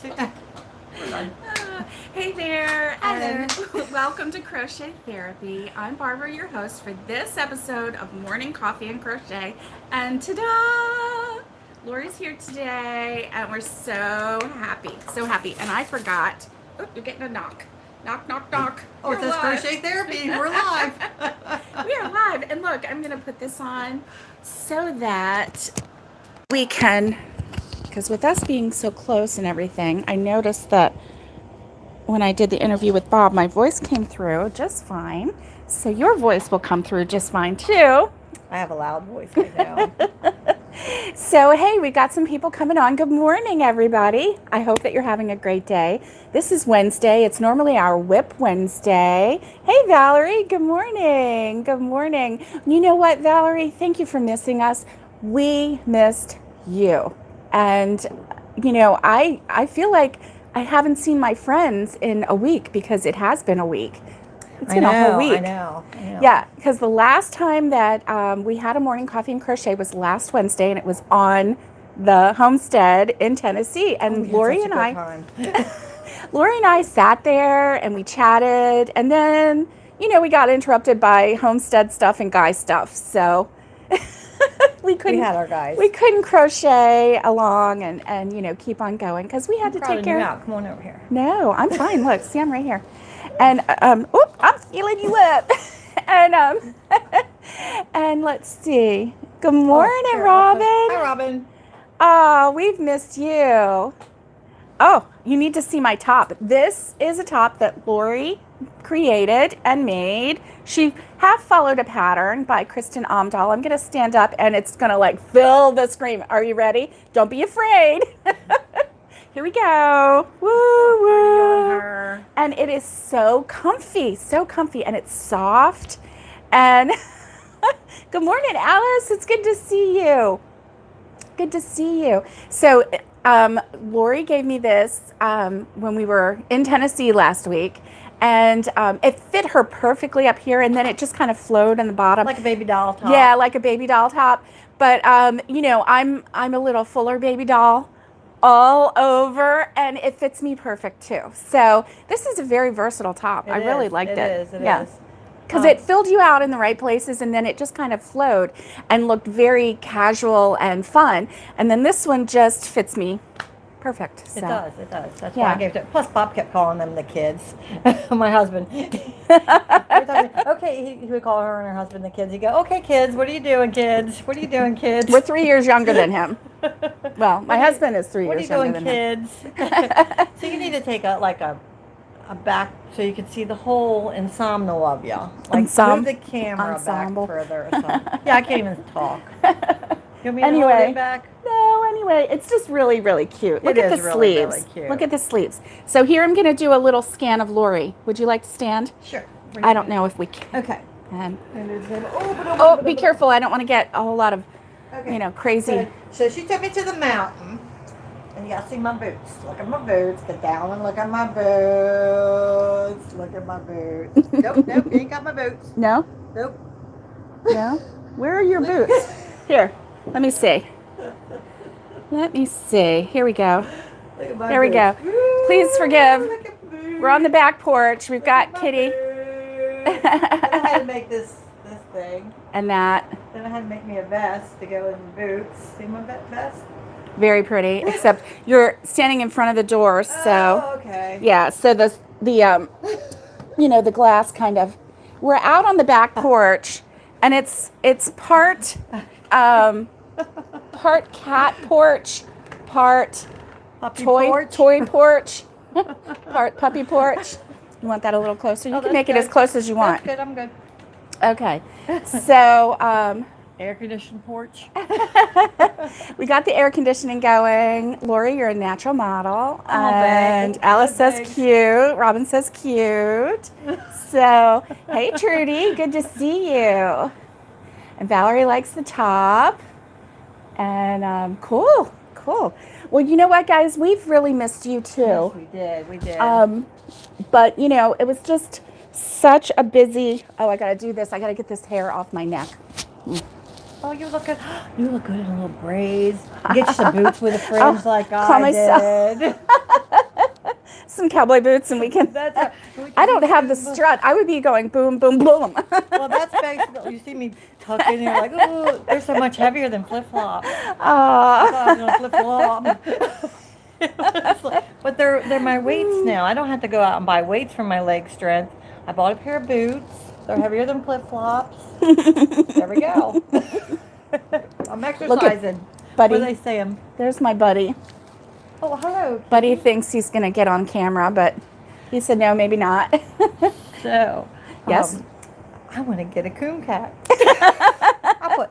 Hey there, Hi and there. welcome to Crochet Therapy. I'm Barbara, your host for this episode of Morning Coffee and Crochet. And ta-da! Lori's here today, and we're so happy, so happy. And I forgot. Oh, you're getting a knock. Knock, knock, knock. Oh, You're it says alive. Crochet Therapy. We're live. We are live. And look, I'm going to put this on so that we can, because with us being so close and everything, I noticed that when I did the interview with Bob, my voice came through just fine. So your voice will come through just fine too. I have a loud voice right now. So, hey, we got some people coming on. Good morning, everybody. I hope that you're having a great day. This is Wednesday. It's normally our Whip Wednesday. Hey, Valerie. Good morning. Good morning. You know what, Valerie? Thank you for missing us. We missed you. And, you know, I feel like I haven't seen my friends in a week because it has been a week. It's been a whole week. I know. Yeah, because the last time that we had a morning coffee and crochet was last Wednesday, and it was on the homestead in Tennessee. And Lori and I sat there and we chatted, and then we got interrupted by homestead stuff and guy stuff. So we had our guys. We couldn't crochet along and keep on going because we had to take care of. Come on over here. No, I'm fine. Look, see, I'm right here. And I'm feeling you up. And and let's see. Good morning, Robin. Hi, Robin. Oh, we've missed you. Oh, you need to see my top. This is a top that Lori created and made. She half followed a pattern by Kristen Amdahl. I'm going to stand up and it's going to fill the screen. Are you ready? Don't be afraid. Here we go. Woo, woo. And it is so comfy, and it's soft. And good morning, Alice. It's good to see you. Good to see you. So Lori gave me this when we were in Tennessee last week. And it fit her perfectly up here, and then it just kind of flowed in the bottom. Like a baby doll top. Yeah, like a baby doll top. But, I'm a little fuller baby doll all over, and it fits me perfect too. So this is a very versatile top. I really liked it. It is. Because it filled you out in the right places, and then it just kind of flowed and looked very casual and fun. And then this one just fits me perfect. So. It does. That's why I gave it. Plus, Bob kept calling them the kids. My husband. Okay, he would call her and her husband the kids. He'd go, okay, kids, what are you doing, kids? What are you doing, kids? We're 3 years younger than him. Well, my husband is 3 years younger than him. What are you doing, kids? So you need to take a back so you can see the whole ensemble of you. Move the camera back further or something. Yeah, I can't even talk. You want me to hold it back? No, anyway, it's just really, really cute. Look at the sleeves. Really cute. Look at the sleeves. So here I'm going to do a little scan of Lori. Would you like to stand? Sure. I don't know if we can. Okay. Oh, be careful. I don't want to get a whole lot of, crazy. So she took me to the mountain. And you gotta see my boots. Look at my boots. Get down and look at my boots. Look at my boots. Nope, you ain't got my boots. No? Nope. No? Where are your boots? Here, let me see. Here we go. Here we go. Please forgive. We're on the back porch. We've got Kitty. Then I had to make this thing. And that. Then I had to make me a vest to go in the boots. See my vest? Very pretty, except you're standing in front of the door, so. Oh, okay. Yeah, so the glass kind of. We're out on the back porch, and it's part cat porch, part toy porch, part puppy porch. You want that a little closer? You can make it as close as you want. That's good. I'm good. Okay. So. Air conditioned porch. We got the air conditioning going. Lori, you're a natural model. And Alice says cute. Robin says cute. So, hey, Trudy, good to see you. And Valerie likes the top. And cool. Well, you know what, guys? We've really missed you, too. Yes, we did. But, it was just such a busy... Oh, I got to do this. I got to get this hair off my neck. Oh, you look good. You look good in little braids. Get you some boots with a fringe like I did. some cowboy boots, and we can. That's right. I don't have the strut. I would be going boom, boom, boom. Well, that's basically, you see me tuck in here like, ooh, they're so much heavier than flip-flops. I thought I was going to flip-flop. But they're my weights now. I don't have to go out and buy weights for my leg strength. I bought a pair of boots. They're heavier than flip-flops. There we go. I'm exercising. Buddy. What do they say? There's my buddy. Oh, hello. Buddy thinks he's going to get on camera, but he said no, maybe not. So, yes. I want to get a coon cat. I put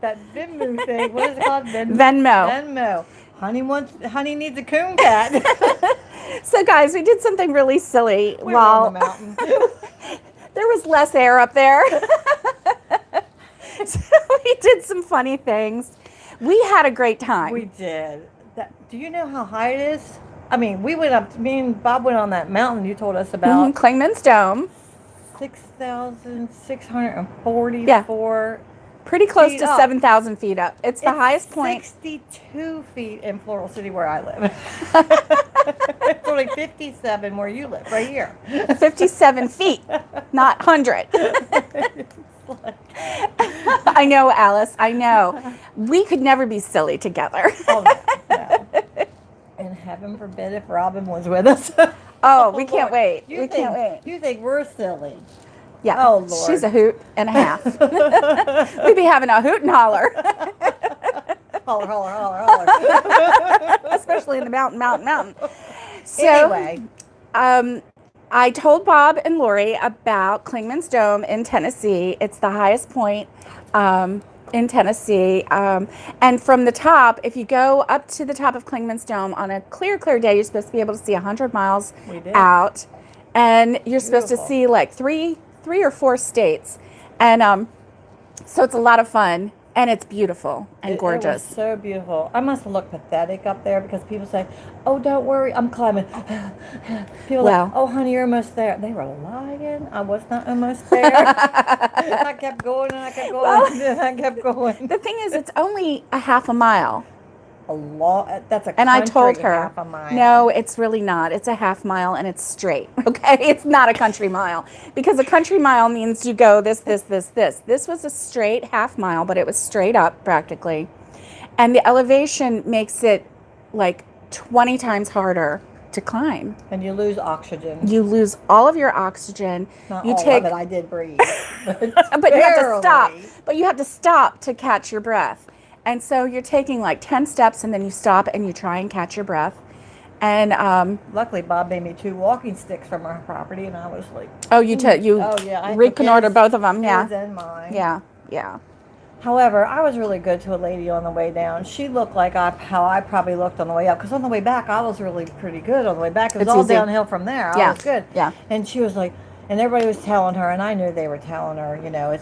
that Venmo thing. What is it called? Venmo. Honey needs a coon cat. So, guys, we did something really silly We were on the mountain. There was less air up there. So we did some funny things. We had a great time. We did. Do you know how high it is? I mean, me and Bob went on that mountain you told us about. Clingman's Dome. 6,644. Pretty close to 7,000 feet up. It's the highest point. 62 feet in Floral City where I live. It's only 57 where you live, right here. 57 feet, not 100. I know, Alice. I know. We could never be silly together. Oh, no. And heaven forbid if Robin was with us. Oh, we can't wait. We can't wait. You think we're silly? Yeah. Oh, Lord. She's a hoot and a half. We'd be having a hoot and holler. Holler, holler, holler, holler. Especially in the mountain. So, anyway. I told Bob and Lori about Clingman's Dome in Tennessee. It's the highest point in Tennessee. And from the top, if you go up to the top of Clingman's Dome on a clear day, you're supposed to be able to see 100 miles out. And you're supposed to see like three or four states. And so it's a lot of fun. And it's beautiful and gorgeous. It was so beautiful. I must have looked pathetic up there because people say, oh, don't worry, I'm climbing. People like, oh, honey, you're almost there. They were lying. I was not almost there. I kept going and I kept going and I kept going. The thing is, it's only a half a mile. That's a and I told her, half a mile. No, it's really not. It's a half mile and it's straight. Okay, it's not a country mile because a country mile means you go this. This was a straight half mile, but it was straight up practically, and the elevation makes it like 20 times harder to climb. And you lose oxygen. You lose all of your oxygen. Not you all take, of it. I did breathe, but you have to stop. But you have to stop to catch your breath. And so you're taking like 10 steps and then you stop and you try and catch your breath. And luckily Bob made me 2 walking sticks from our property and I was like, reconnoitered both of them. Yeah. His and mine. Yeah. However, I was really good to a lady on the way down. She looked like how I probably looked on the way up. Because on the way back, I was really pretty good on the way back. It was all downhill from there. I was good. Yeah. And she was like, and everybody was telling her, and I knew they were telling her,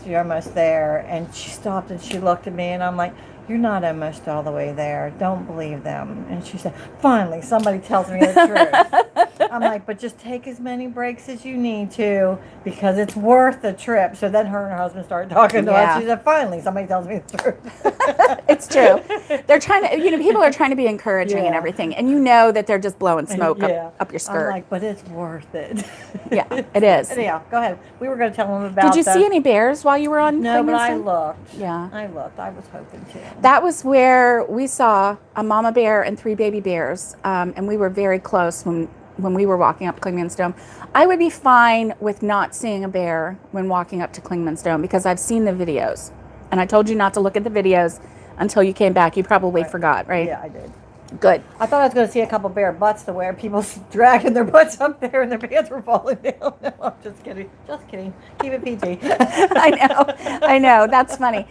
you're almost there. And she stopped and she looked at me and I'm like, you're not almost all the way there. Don't believe them. And she said, finally, somebody tells me the truth. I'm like, but just take as many breaks as you need to because it's worth the trip. So then her and her husband started talking to us. She said, finally, somebody tells me the truth. It's true. They're trying to, people are trying to be encouraging and everything. And you know that they're just blowing smoke up your skirt. I'm like, but it's worth it. Yeah, it is. Anyhow, go ahead. We were going to tell them about Did you see any bears while you were on No, but I Clingman's? looked. Yeah. I looked. I was hoping to. That was where we saw a mama bear and 3 baby bears, and we were very close when we were walking up Clingman's Dome. I would be fine with not seeing a bear when walking up to Clingman's Dome because I've seen the videos, and I told you not to look at the videos until you came back. You probably forgot, right? Yeah, I did. Good. I thought I was going to see a couple bear butts to where people dragging their butts up there and their pants were falling down. No, I'm just kidding. Just kidding. Keep it PG. I know. That's funny.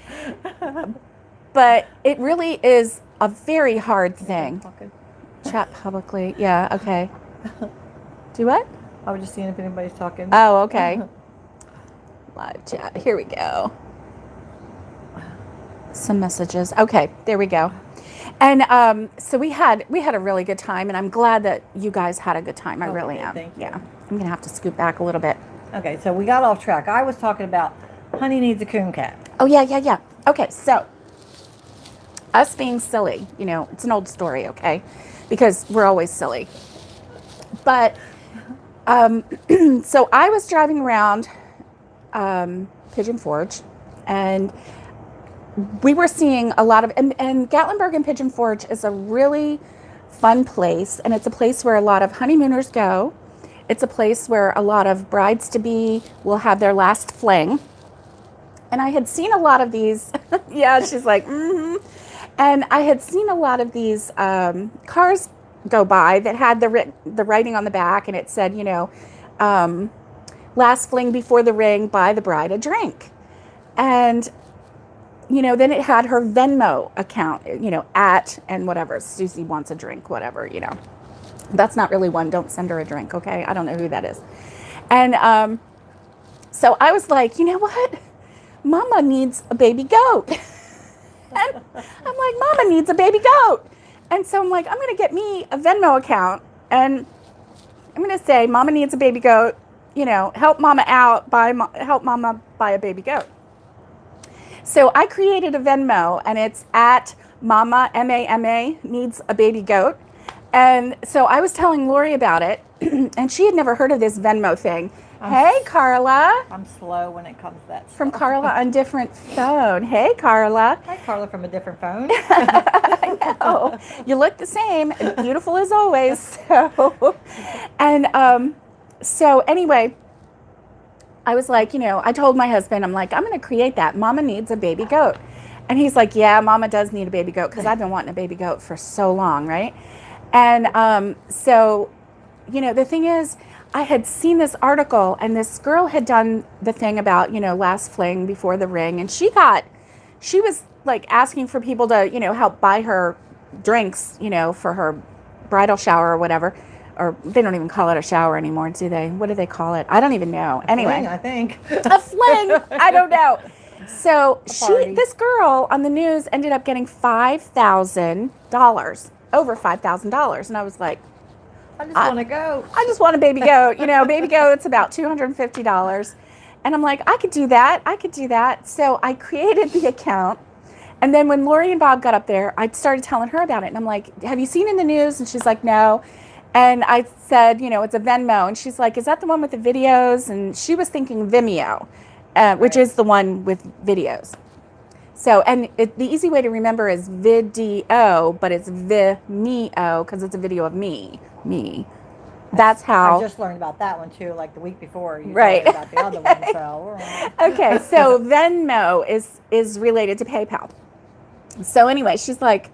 But it really is a very hard thing. Chat publicly. Yeah, okay. Do what? I was just seeing if anybody's talking. Oh, okay. Live chat. Here we go. Some messages. Okay, there we go. And so we had a really good time, and I'm glad that you guys had a good time. I really am. Thank you. Yeah. I'm going to have to scoot back a little bit. Okay, so we got off track. I was talking about Honey needs a coon cat. Oh, yeah. Okay, so us being silly, it's an old story, okay? Because we're always silly. But so I was driving around Pigeon Forge, and we were seeing a lot of, and Gatlinburg and Pigeon Forge is a really fun place, and it's a place where a lot of honeymooners go. It's a place where a lot of brides-to-be will have their last fling. And I had seen a lot of these, yeah, she's like, mm-hmm. And I had seen a lot of these cars go by that had the writing on the back, and it said, you know, last fling before the ring, buy the bride a drink. And, you know, then it had her Venmo account, you know, at, and whatever, Susie wants a drink, whatever, you know. That's not really one. Don't send her a drink, okay? I don't know who that is. And so I was like, you know what? Mama needs a baby goat. And I'm like, Mama needs a baby goat. And so I'm like, I'm going to get me a Venmo account, and I'm going to say, Mama needs a baby goat. You know, help Mama out, help Mama buy a baby goat. So I created a Venmo, and it's at Mama, M-A-M-A, needs a baby goat. And so I was telling Lori about it, and she had never heard of this Venmo thing. Hey, Carla. I'm slow when it comes to that stuff. From Carla on different phone. Hey, Carla. Hi, Carla from a different phone. I know. You look the same, beautiful as always. So, and so anyway, I was like, you know, I told my husband, I'm like, I'm going to create that. Mama needs a baby goat. And he's like, yeah, Mama does need a baby goat, because I've been wanting a baby goat for so long, right? And so, you know, the thing is, I had seen this article, and this girl had done the thing about, you know, last fling before the ring. And she was like asking for people to, you know, help buy her drinks, you know, for her bridal shower or whatever. Or they don't even call it a shower anymore, do they? What do they call it? I don't even know. Anyway. Fling, I think. A fling. I don't know. So this girl on the news ended up getting $5,000, over $5,000. And I was like, I just want to go. I just want a baby goat. You know, baby goat's about $250. And I'm like, I could do that. So I created the account. And then when Lori and Bob got up there, I started telling her about it. And I'm like, have you seen in the news? And she's like, no. And I said, you know, it's a Venmo. And she's like, is that the one with the videos? And she was thinking Vimeo, which is the one with videos. So, and the easy way to remember is video, but it's Vimeo because it's a video of me. That's how. I just learned about that one too, like the week before. You right. told me about the other one, so. Okay, so Venmo is related to PayPal. So anyway, she's like,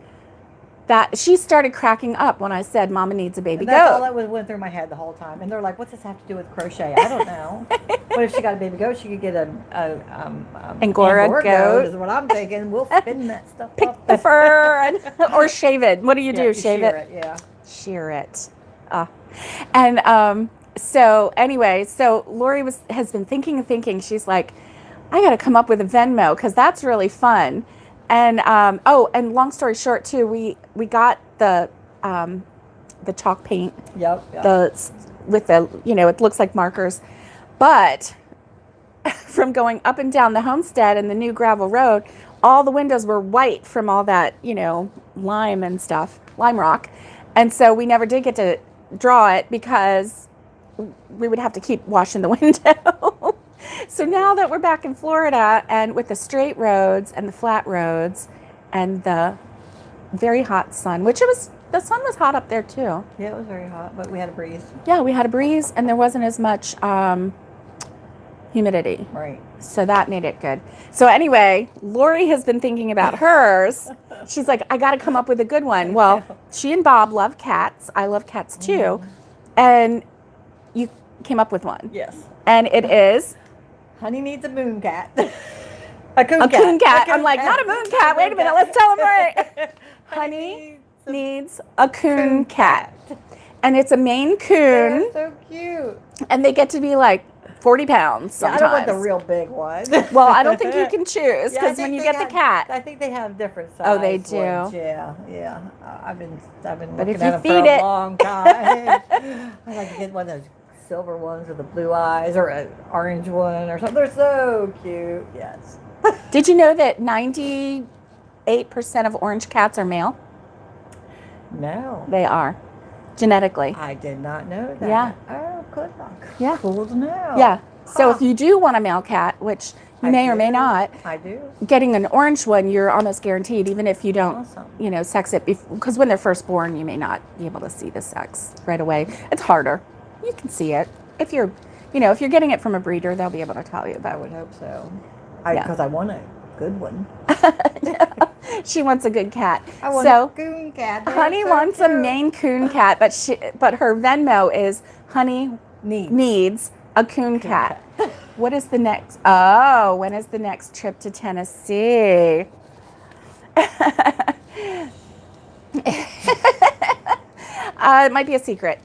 that she started cracking up when I said Mama needs a baby That's goat. all that went through my head the whole time. And they're like, what's this have to do with crochet? I don't know. What if she got a baby goat? She could get a Angora goat. Is what I'm thinking. We'll spin that stuff Pick up. the fur or shave it. What do you do? Shave it? Yeah. Shear it. And so anyway, so Lori has been thinking. She's like, I got to come up with a Venmo because that's really fun. And and long story short too, we got the chalk paint. Yep. With the, you know, it looks like markers, but from going up and down the homestead and the new gravel road, all the windows were white from all that, you know, lime rock, and so we never did get to draw it because we would have to keep washing the window. So now that we're back in Florida and with the straight roads and the flat roads and the very hot sun, the sun was hot up there too. Yeah, it was very hot, but we had a breeze. Yeah, we had a breeze and there wasn't as much humidity. Right. So that made it good. So anyway, Lori has been thinking about hers. She's like, I got to come up with a good one. Well, she and Bob love cats. I love cats too. Mm-hmm. And you came up with one. Yes. And it is... Honey needs a moon cat. A coon cat. I'm like, not a moon cat. Wait a minute. Let's tell them right. Honey needs a coon cat. And it's a Maine coon. They're so cute. And they get to be like 40 pounds sometimes. I don't want the real big one. Well, I don't think you can choose because when you get the cat. I think they have different sizes. Oh, they do? Ones. Yeah. I've been but looking if at you them feed for a it. long time. I like to get one of those silver ones with the blue eyes or an orange one or something. They're so cute. Yes. Did you know that 98% of orange cats are male? No. They are. genetically. I did not know that. Yeah. Oh, good luck. Yeah. Cool to know. Yeah. So Huh. if you do want a male cat, which you may or may not, I do. getting an orange one, you're almost guaranteed, even if you don't, Awesome. Sex it, because when they're first born, you may not be able to see the sex right away. It's harder. You can see it. If you're getting it from a breeder, they'll be able to tell you. I would hope so. Yeah. Because I want a good one. She wants a good cat. I want a coon cat. Honey wants a Maine Coon cat, but her Venmo is Honey needs a coon cat. What is the next? Oh, when is the next trip to Tennessee? It might be a secret.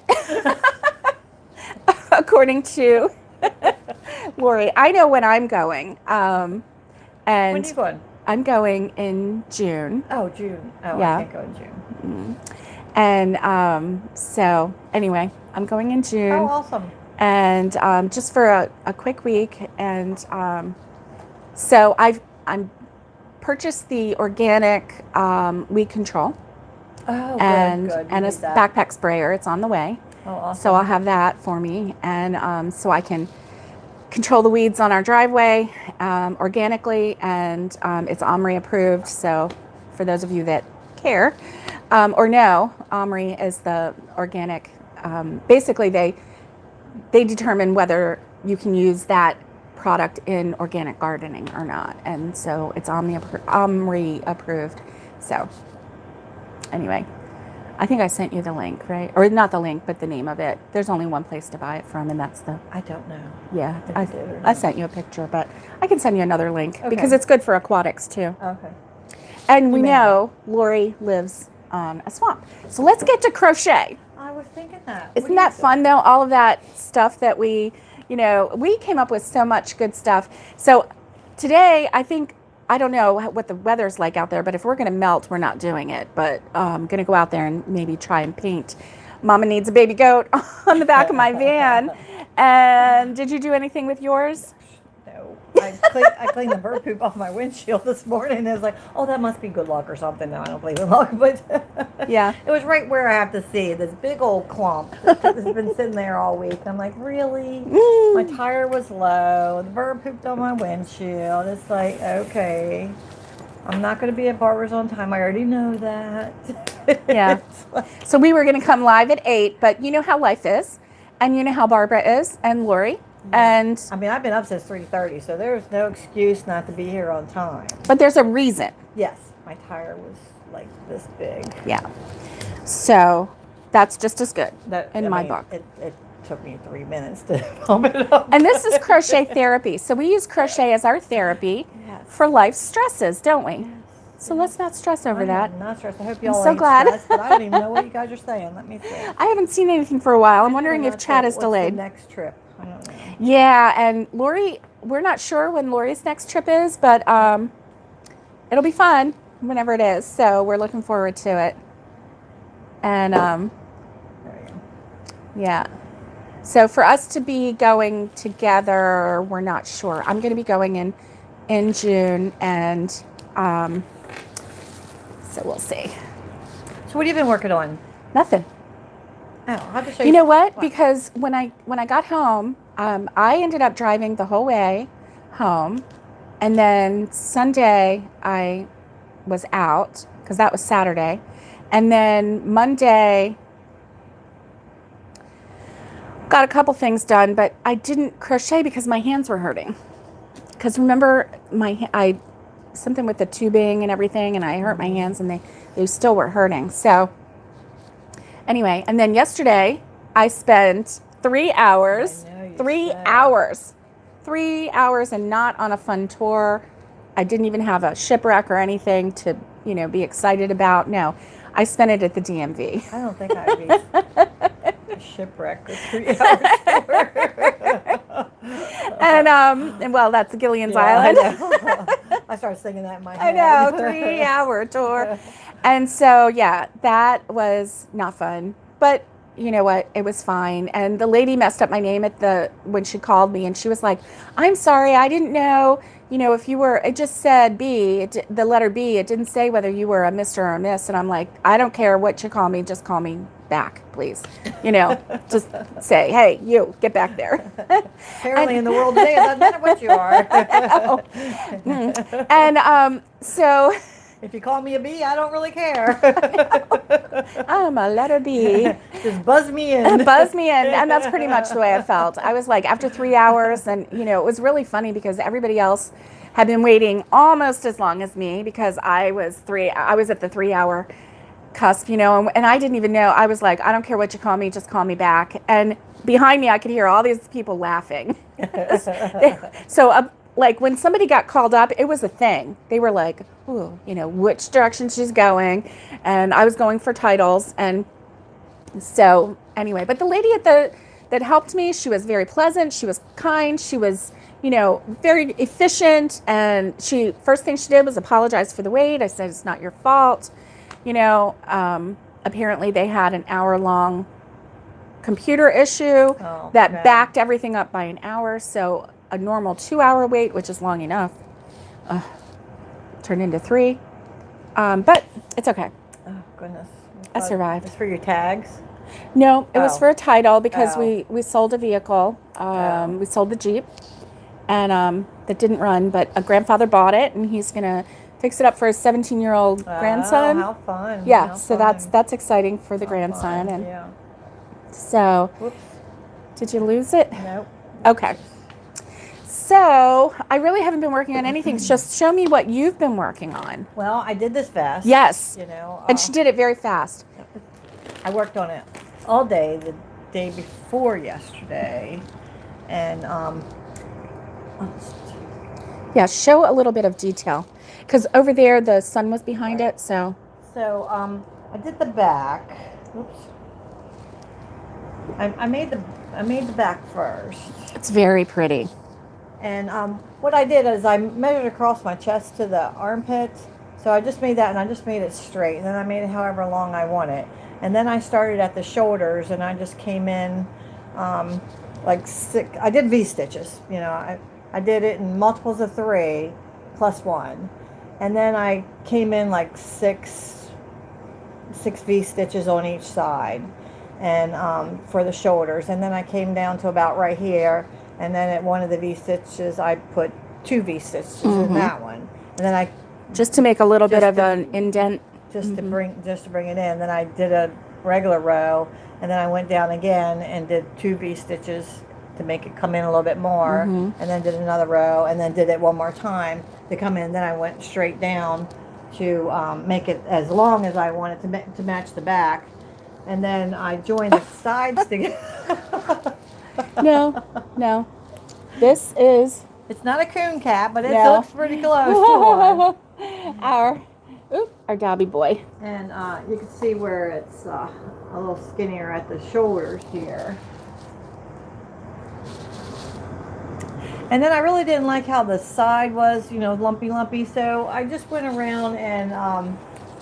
According to Lori, I know when I'm going. And when are you going? I'm going in June. Oh, June. Oh, yeah. I can't go in June. Mm-hmm. And so anyway, I'm going in June. Oh, awesome. And just for a quick week. And so I'm purchased the organic weed control. Oh, and good. And a backpack sprayer. It's on the way. Oh, awesome. So I'll have that for me, and so I can control the weeds on our driveway organically, and it's OMRI approved. So for those of you that care or know, OMRI is the organic. Basically, they determine whether you can use that product in organic gardening or not, and so it's OMRI approved. So anyway, I think I sent you the link, right? Or not the link, but the name of it. There's only one place to buy it from, and that's the... I don't know. Yeah, I sent you a picture, but I can send you another link because it's good for aquatics too. Okay. And we know Lori lives on a swamp. So let's get to crochet. I was thinking that. Isn't that fun though? All of that stuff that we came up with so much good stuff. So today, I don't know what the weather's like out there, but if we're going to melt, we're not doing it. But I'm going to go out there and maybe try and paint. Mama needs a baby goat on the back of my van. And did you do anything with yours? No. I cleaned the bird poop off my windshield this morning, and it was like, oh, that must be good luck or something. No, I don't believe in luck, but yeah, it was right where I have to see this big old clump that's been sitting there all week. I'm like, really? My tire was low. The bird pooped on my windshield. It's like, okay, I'm not going to be at Barbara's on time. I already know that. Yeah. So we were going to come live at 8, but you know how life is, and you know how Barbara is, and Lori. And I mean, I've been up since 3:30, so there's no excuse not to be here on time. But there's a reason. Yes, my tire was like this big. Yeah. So that's just as good in my book. It took me 3 minutes to pump it up. And this is crochet therapy. So we use crochet as our therapy for life stresses, don't we? Yes. So let's not stress over that. I'm not stressed. I hope y'all so glad. Stressed, but I don't even know what you guys are saying. Let me see. I haven't seen anything for a while. I'm wondering if Chad is delayed. What's the next trip? I don't know. Yeah, and Lori, we're not sure when Lori's next trip is, but it'll be fun whenever it is. So we're looking forward to it. And there you go. Yeah. So for us to be going together, we're not sure. I'm going to be going in June, and so we'll see. So what have you been working on? Nothing. Oh, I'll have to show you. You know what? Because when I got home, I ended up driving the whole way home, and then Sunday I was out because that was Saturday, and then Monday got a couple things done, but I didn't crochet because my hands were hurting. Because remember, something with the tubing and everything, and I hurt my hands, and they still were hurting. So anyway, and then yesterday I spent 3 hours, 3 hours, 3 hours, and not on a fun tour. I didn't even have a shipwreck or anything to, be excited about. No, I spent it at the DMV. I don't think I'd be a shipwreck with 3 hours tour. And well, that's Gillian's Island. I started singing that in my head. I know, 3 hour tour. And so, yeah, that was not fun. But you know what? It was fine. And the lady messed up my name when she called me, and she was like, I'm sorry, I didn't know, if you were, it just said B, the letter B. It didn't say whether you were a Mr. or a Miss. And I'm like, I don't care what you call me, just call me back, please. You know, just say, hey, you, get back there. Apparently in the world today, it doesn't matter what you are. And so... If you call me a bee, I don't really care. I'm a letter B. Just buzz me in. Buzz me in. And that's pretty much the way I felt. I was like, after 3 hours, and, you know, it was really funny because everybody else had been waiting almost as long as me because I was at the 3 hour cusp, you know, and I didn't even know. I was like, I don't care what you call me, just call me back. And behind me, I could hear all these people laughing. So, like when somebody got called up, it was a thing. They were like, ooh, you know, which direction she's going. And I was going for titles. And so anyway, but the lady that helped me, she was very pleasant. She was kind. She was, you know, very efficient. And first thing she did was apologize for the wait. I said, it's not your fault. You know, apparently they had an hour-long computer issue that backed everything up by an hour. So a normal 2-hour wait, which is long enough, turned into 3. But it's okay. Oh, goodness. I survived. It's for your tags? No, it was for a title because we sold a vehicle. We sold the Jeep, and that didn't run, but a grandfather bought it, and he's going to fix it up for his 17-year-old grandson. How fun. Yeah, how so fun. that's exciting for the grandson. Fun. And yeah. so, Whoops. Did you lose it? Nope. Okay. So, I really haven't been working on anything. Just show me what you've been working on. Well, I did this vest. Yes. You know. And she did it very fast. I worked on it all day, the day before yesterday. And, yeah, show a little bit of detail. Because over there, the sun was behind it, so. So, I did the back. Oops. I made the back first. It's very pretty. And what I did is I measured across my chest to the armpit. So I just made that, and I just made it straight. And then I made it however long I want it. And then I started at the shoulders, and I just came in like 6. I did V-stitches. You know, I did it in multiples of 3 plus 1. And then I came in like 6 V-stitches on each side, and for the shoulders. And then I came down to about right here. And then at one of the V-stitches, I put 2 V-stitches in that one. And then I... Just to make a little bit of an indent. Just to bring it in. Then I did a regular row. And then I went down again and did 2 V-stitches to make it come in a little bit more. And then did another row. And then did it one more time to come in. Then I went straight down to make it as long as I wanted to match the back. And then I joined the sides together. No. This is... It's not a coon cap, but it looks pretty close to one. Our Dobby boy. And you can see where it's a little skinnier at the shoulders here. And then I really didn't like how the side was, you know, lumpy. So I just went around and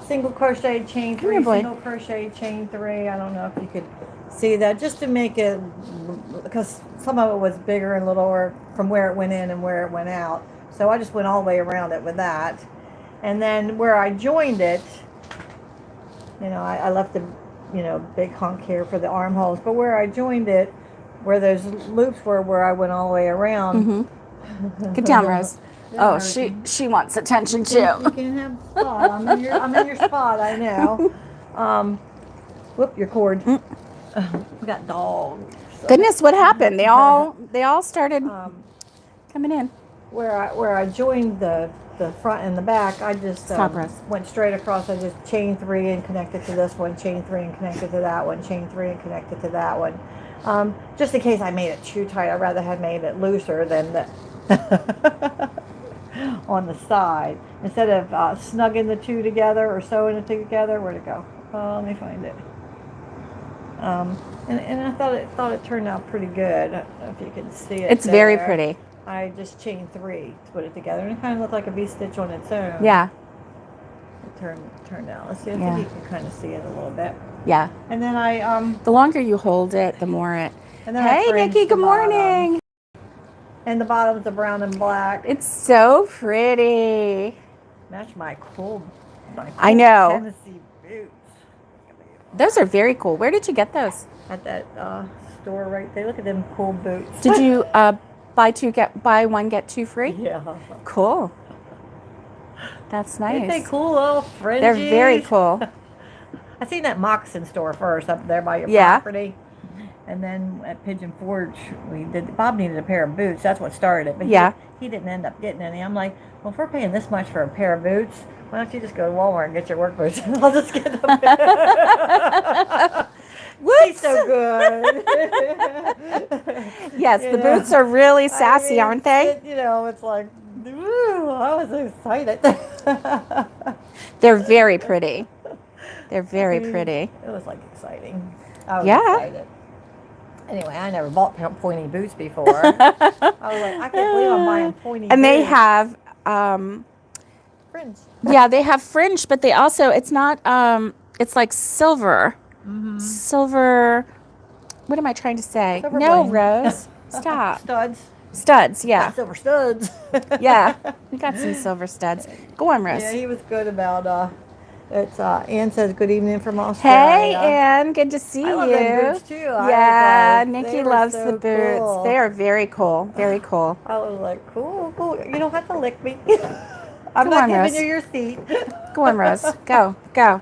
single crochet chain 3, single crochet chain 3. I don't know if you could see that, just to make it, because some of it was bigger and littler from where it went in and where it went out. So I just went all the way around it with that. And then where I joined it, you know, I left a, you know, big hunk here for the armholes, but where I joined it, where those loops were, where I went all the way around. Get down, Rose. Oh, she wants attention too. You can have a spot. I'm in your spot, I know. Whoop, your cord. We got dogs. Goodness, what happened? They all started coming in. Where I joined the front and the back, I just went straight across. I just chain 3 and connected to this one, chain 3 and connected to that one, chain 3 and connected to that one. Just in case I made it too tight, I'd rather have made it looser than the on the side. Instead of snugging the 2 together or sewing it together. Where'd it go? Let me find it. And I thought it turned out pretty good. I don't know if you can see it. It's very pretty. I just chained 3 to put it together, and it kind of looked like a V-stitch on its own. Yeah. It turned out. Let's see. I think you can kind of see it a little bit. Yeah. And then I the longer you hold it, the more it. And then hey, Nikki. Good morning. And the bottom's a brown and black. It's so pretty. Match my cool I know. Tennessee boots. Those are very cool. Where did you get those? At that store right there. Look at them cool boots. Did you buy one get two free? Yeah. Cool. That's nice. Ain't they cool little fringes? They're very cool. I seen that moccasin store first up there by your Yeah. property. And then at Pigeon Forge, Bob needed a pair of boots. That's what started it. But Yeah. he didn't end up getting any. I'm like, well, if we're paying this much for a pair of boots, why don't you just go to Walmart and get your work boots? I'll just get them. He's so good. Yes, the boots are really sassy, aren't they? It's like, ooh, I was excited. They're very pretty. They're very pretty. It was like exciting. I was Yeah. excited. Anyway, I never bought pointy boots before. I was like, I can't believe I'm buying pointy And boots. they have, fringe. yeah, they have fringe, but they also, it's not, it's like silver. Mm-hmm. Silver, what am I trying to say? Silver No, bling. Rose. Stop. Studs. Yeah. Silver studs. Yeah. We got some silver studs. Go on, Rose. Yeah, he was good about, it's, Ann says good evening from Australia. Hey, Ann. Good to see I love you. them boots, too. Yeah, they Nikki were loves so the boots. cool. They are very cool. Very cool. I was like, cool. You don't have to lick me. Come I'm not on, giving Rose. you your seat. Go on, Rose. Go. Go.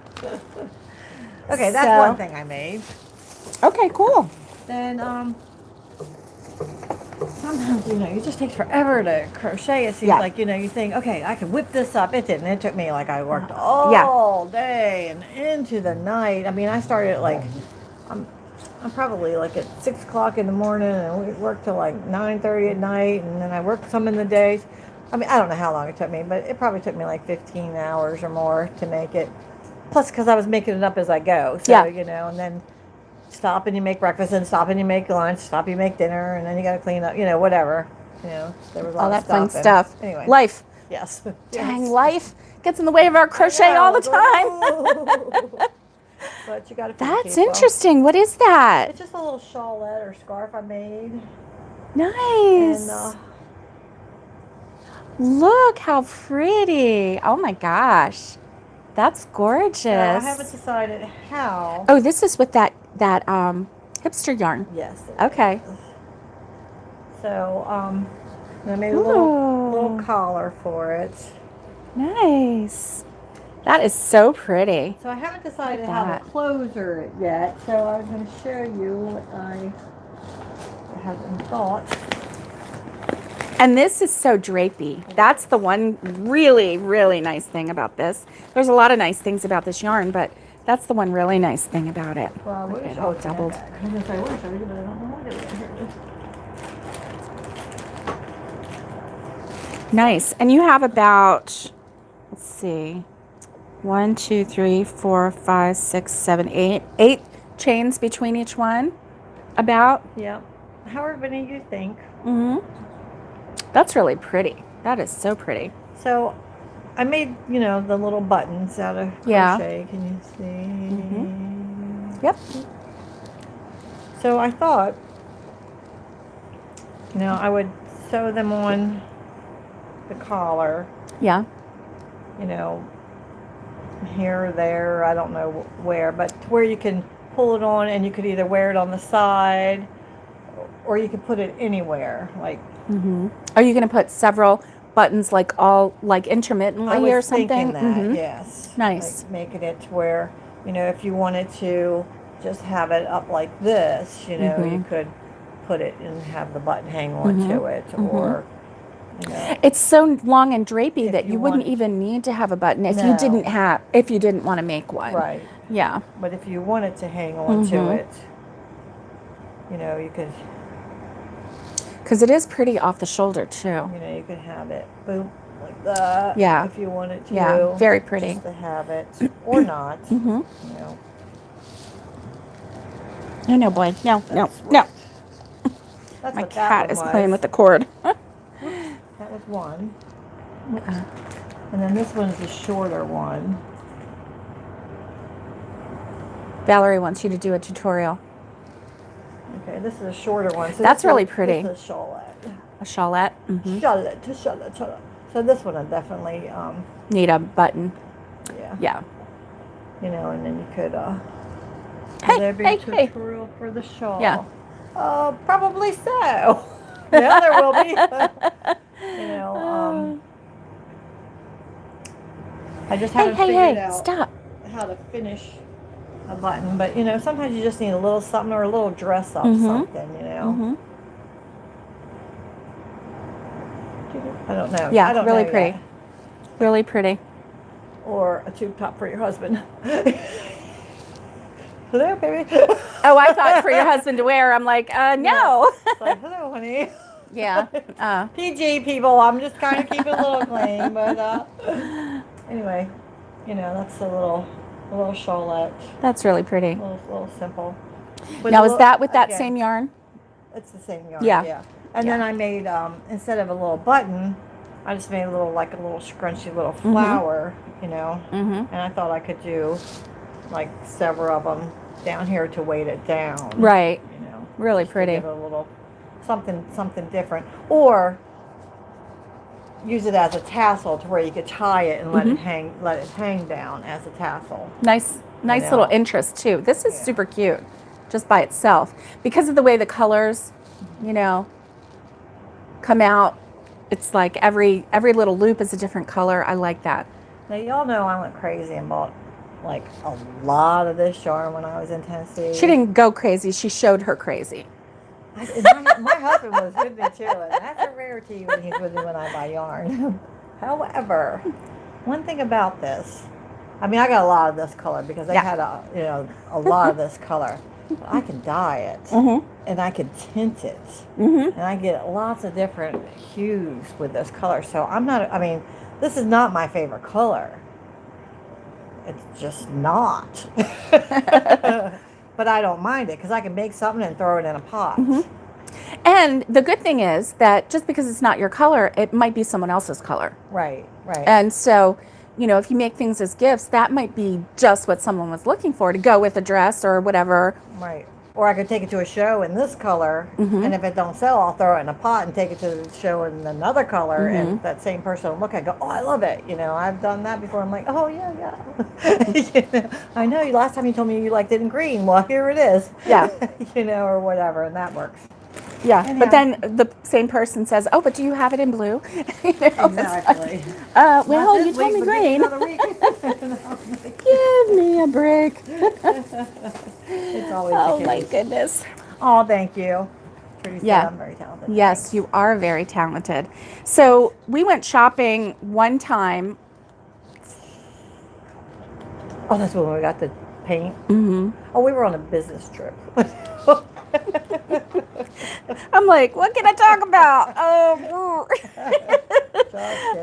Okay, that's So- one thing I made. Okay, cool. Then, sometimes, it just takes forever to crochet. It seems Yeah. like, you think, okay, I can whip this up. It didn't. It took me I worked all day and into the night. I mean, I started at I'm probably at 6 o'clock in the morning and we worked till 9:30 at night. And then I worked some in the days. I mean, I don't know how long it took me, but it probably took me 15 hours or more to make it. Plus, because I was making it up as I go. So, Yeah. And then stop and you make breakfast, and stop and you make lunch, stop you make dinner, and then you got to clean up, whatever. There was a lot All of that fun stuff. stuff. Anyway. Life. Yes. Dang, life gets in the way of our crochet all the time. But you got to. That's interesting. What is that? It's just a little shawlette or scarf I made. Nice. And look how pretty. Oh my gosh. That's gorgeous. so I haven't decided how. Oh, this is with that hipster yarn. Yes. Okay. So I made a Ooh. little collar for it. Nice. That is so pretty. So I haven't decided Look at how that. to closure it yet. So I'm going to show you what I have in thought. And this is so drapey. That's the one really, really nice thing about this. There's a lot of nice things about this yarn, but that's the one really nice thing about it. Well, I Look wish at it I all was doubled. I was going to say, I wish I would, but I don't know what it is. Nice. And you have about, let's see, 1, 2, 3, 4, 5, 6, 7, 8. 8 chains between each one. About. Yeah. However many you think. Mm-hmm. That's really pretty. That is so pretty. So I made, the little buttons out of crochet. Can you see? Mm-hmm. Yep. So I thought, I would sew them on the collar, Yeah. Here or there, I don't know where, but where you can pull it on and you could either wear it on the side or you could put it anywhere. Mm-hmm. Are you going to put several buttons intermittently I was or something? thinking that, Mm-hmm. yes. Nice. Making it to where, if you wanted to just have it up like this, Mm-hmm. you could put it and have the button hang on Mm-hmm. to it, or, It's so long and drapey If that you you wouldn't want- even need to have a button if No. you didn't want to make one. right. Yeah. But if you wanted to hang on to Mhm. it, you could, Because it is pretty off the shoulder too. you could have it boom like that. Yeah. If you wanted to. Yeah. Very pretty. Just to have it or not. Mm-hmm. No, boy. No. That's No. That's My what that cat one is was. playing with the cord. That was one. And then this one's the shorter one. Valerie wants you to do a tutorial. Okay, this is a shorter one. So That's this really one- pretty. This is a shawlette. A shawlette. Mm-hmm. Shawlette. So this one I definitely, Need a button. yeah. Yeah. And then you could Will there be a tutorial for the shawl? Yeah. Probably so. Yeah, there will be. You know, I just haven't figured out how to finish a button. But, you know, sometimes you just need a little something or a little dress up something, you know. I don't know. Yeah, I don't really know pretty. Yet. Really pretty. Or a tube top for your husband. Hello, baby. Oh, I thought for your husband to wear. I'm like, no. It's like, hello, honey. Yeah. PG people. I'm just kind of keeping it a little clean, but anyway, you know, that's a little shawlette. That's really pretty. A little simple. Now, is that with that same yarn? It's the same yarn. Yeah. And then I made instead of a little button, I just made a little scrunchy little flower, you know. And I thought I could do like several of them down here to weight it down. Right. You know. Really pretty. Give it a little something different, or use it as a tassel to where you could tie it and let it hang down as a tassel. Nice little interest too. This is super cute just by itself because of the way the colors, you know, come out. It's like every little loop is a different color. I like that. Now y'all know I went crazy and bought like a lot of this yarn when I was in Tennessee. She didn't go crazy. She showed her crazy. My husband was with me too, and that's a rarity when he's with me when I buy yarn. However, one thing about this, I mean, I got a lot of this color because they had a lot of this color. But I can dye it, and I can tint it, and I get lots of different hues with this color. So this is not my favorite color. It's just not. But I don't mind it because I can make something and throw it in a pot. And the good thing is that just because it's not your color, it might be someone else's color. Right. And so, you know, if you make things as gifts, that might be just what someone was looking for to go with a dress or whatever. Right. Or I could take it to a show in this color, and if it don't sell, I'll throw it in a pot and take it to the show in another color, and that same person will look at it and go, oh, I love it. You know, I've done that before. I'm like, oh, yeah. You know, I know. Last time you told me you liked it in green. Well, here it is. Yeah. You know, or whatever, and that works. Yeah, anyhow. But then the same person says, oh, but do you have it in blue? You know, exactly. Like, well, you told me green. Give me a break. It's always oh, my goodness. Oh, thank you. Yeah. I'm very talented. Yes, thanks. You are very talented. So we went shopping one time. Oh, that's when we got the paint? Oh, we were on a business trip. I'm like, what can I talk about?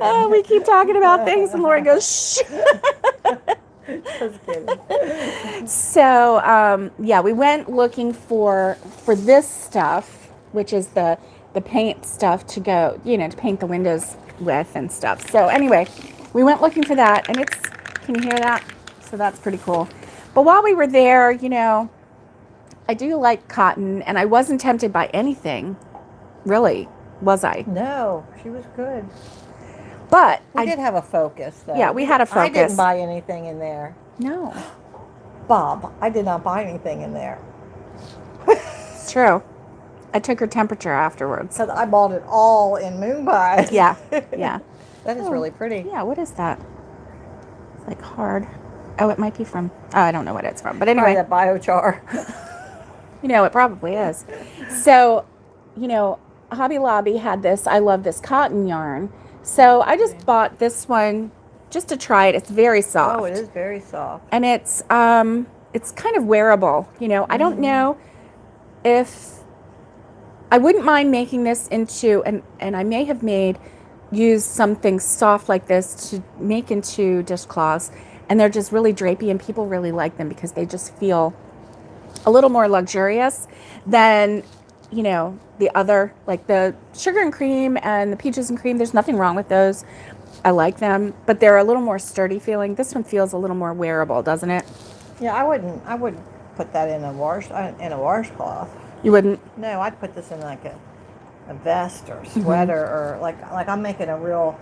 Oh, we keep talking about things, and Lori goes, shh. Just kidding. So, we went looking for this stuff, which is the paint stuff to go, you know, to paint the windows with and stuff. So anyway, we went looking for that, and can you hear that? So that's pretty cool. But while we were there, you know, I do like cotton, and I wasn't tempted by anything, really, was I? No, she was good. But I did have a focus, though. Yeah, we had a focus. I didn't buy anything in there. No. Bob, I did not buy anything in there. It's true. I took her temperature afterwards. Because I bought it all in Moonbite. Yeah. That is really pretty. Yeah, what is that? It's like hard. Oh, it might be from, I don't know what it's from. But anyway. That biochar. You know, it probably is. So, you know, Hobby Lobby had this, I love this cotton yarn. So I just bought this one just to try it. It's very soft. Oh, it is very soft. And it's kind of wearable. You know, I don't know if, I wouldn't mind making this into, and I may have used something soft like this to make into dishcloths. And they're just really drapey, and people really like them because they just feel a little more luxurious than, you know, the other, like the sugar and cream and the peaches and cream. There's nothing wrong with those. I like them, but they're a little more sturdy feeling. This one feels a little more wearable, doesn't it? Yeah, I wouldn't put that in a washcloth. You wouldn't? No, I'd put this in like a vest or sweater or like I'm making a real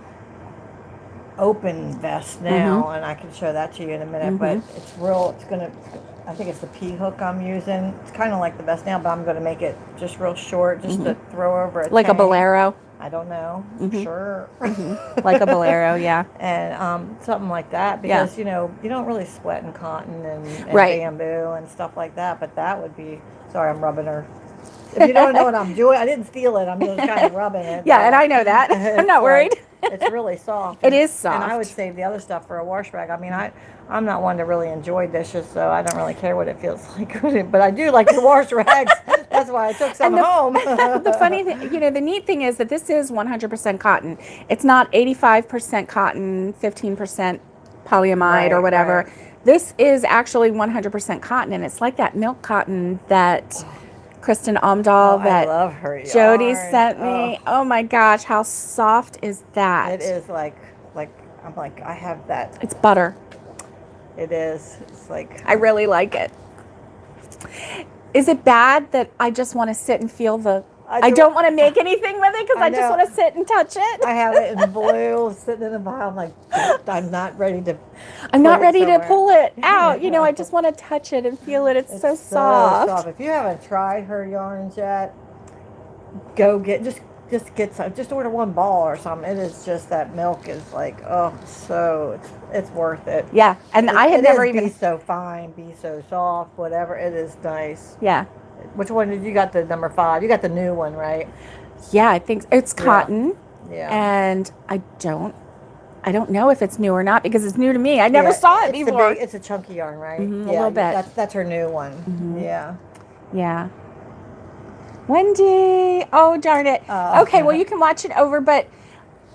open vest now, and I can show that to you in a minute, but it's real, I think it's the P hook I'm using. It's kind of like the vest now, but I'm going to make it just real short, just to throw over like a bolero. I don't know. Sure. Like a bolero, yeah. And something like that, because, you know, you don't really sweat in cotton and bamboo and stuff like that, but that would be, sorry, I'm rubbing her. If you don't know what I'm doing, I didn't steal it. I'm just kind of rubbing it. Yeah, and I know that. I'm not worried. It's really soft. It is soft. And I would save the other stuff for a wash rag. I mean, I'm not one to really enjoy dishes, so I don't really care what it feels like. But I do like to wash rags. That's why I took some home. The funny thing, you know, the neat thing is that this is 100% cotton. It's not 85% cotton, 15% polyamide or whatever. Right. This is actually 100% cotton, and it's like that milk cotton that Kristen Omdahl that I love her yarn. Jody sent me. Oh my gosh, how soft is that? It is like I'm like, I have that. It's butter. It is. It's like, I really like it. Is it bad that I just want to sit and feel I don't want to make anything with it because I just want to sit and touch it? I have it in blue, sitting in the pile. I'm like, I'm not ready to pull it out. You know, I just want to touch it and feel it. It's so soft. If you haven't tried her yarns yet, go just get some. Just order one ball or something. It is just, that milk is like, it's worth it. Yeah, and I had never even. Be so fine, be so soft, whatever. It is nice. Yeah. Which one did you got? The number 5. You got the new one, right? Yeah, I think it's cotton. Yeah. And I don't know if it's new or not because it's new to me. I never saw it before. It's a chunky yarn, right? Mm-hmm, a little bit. That's her new one. Mm-hmm. Yeah. Yeah. Wendy. Oh, darn it. Okay, well, you can watch it over, but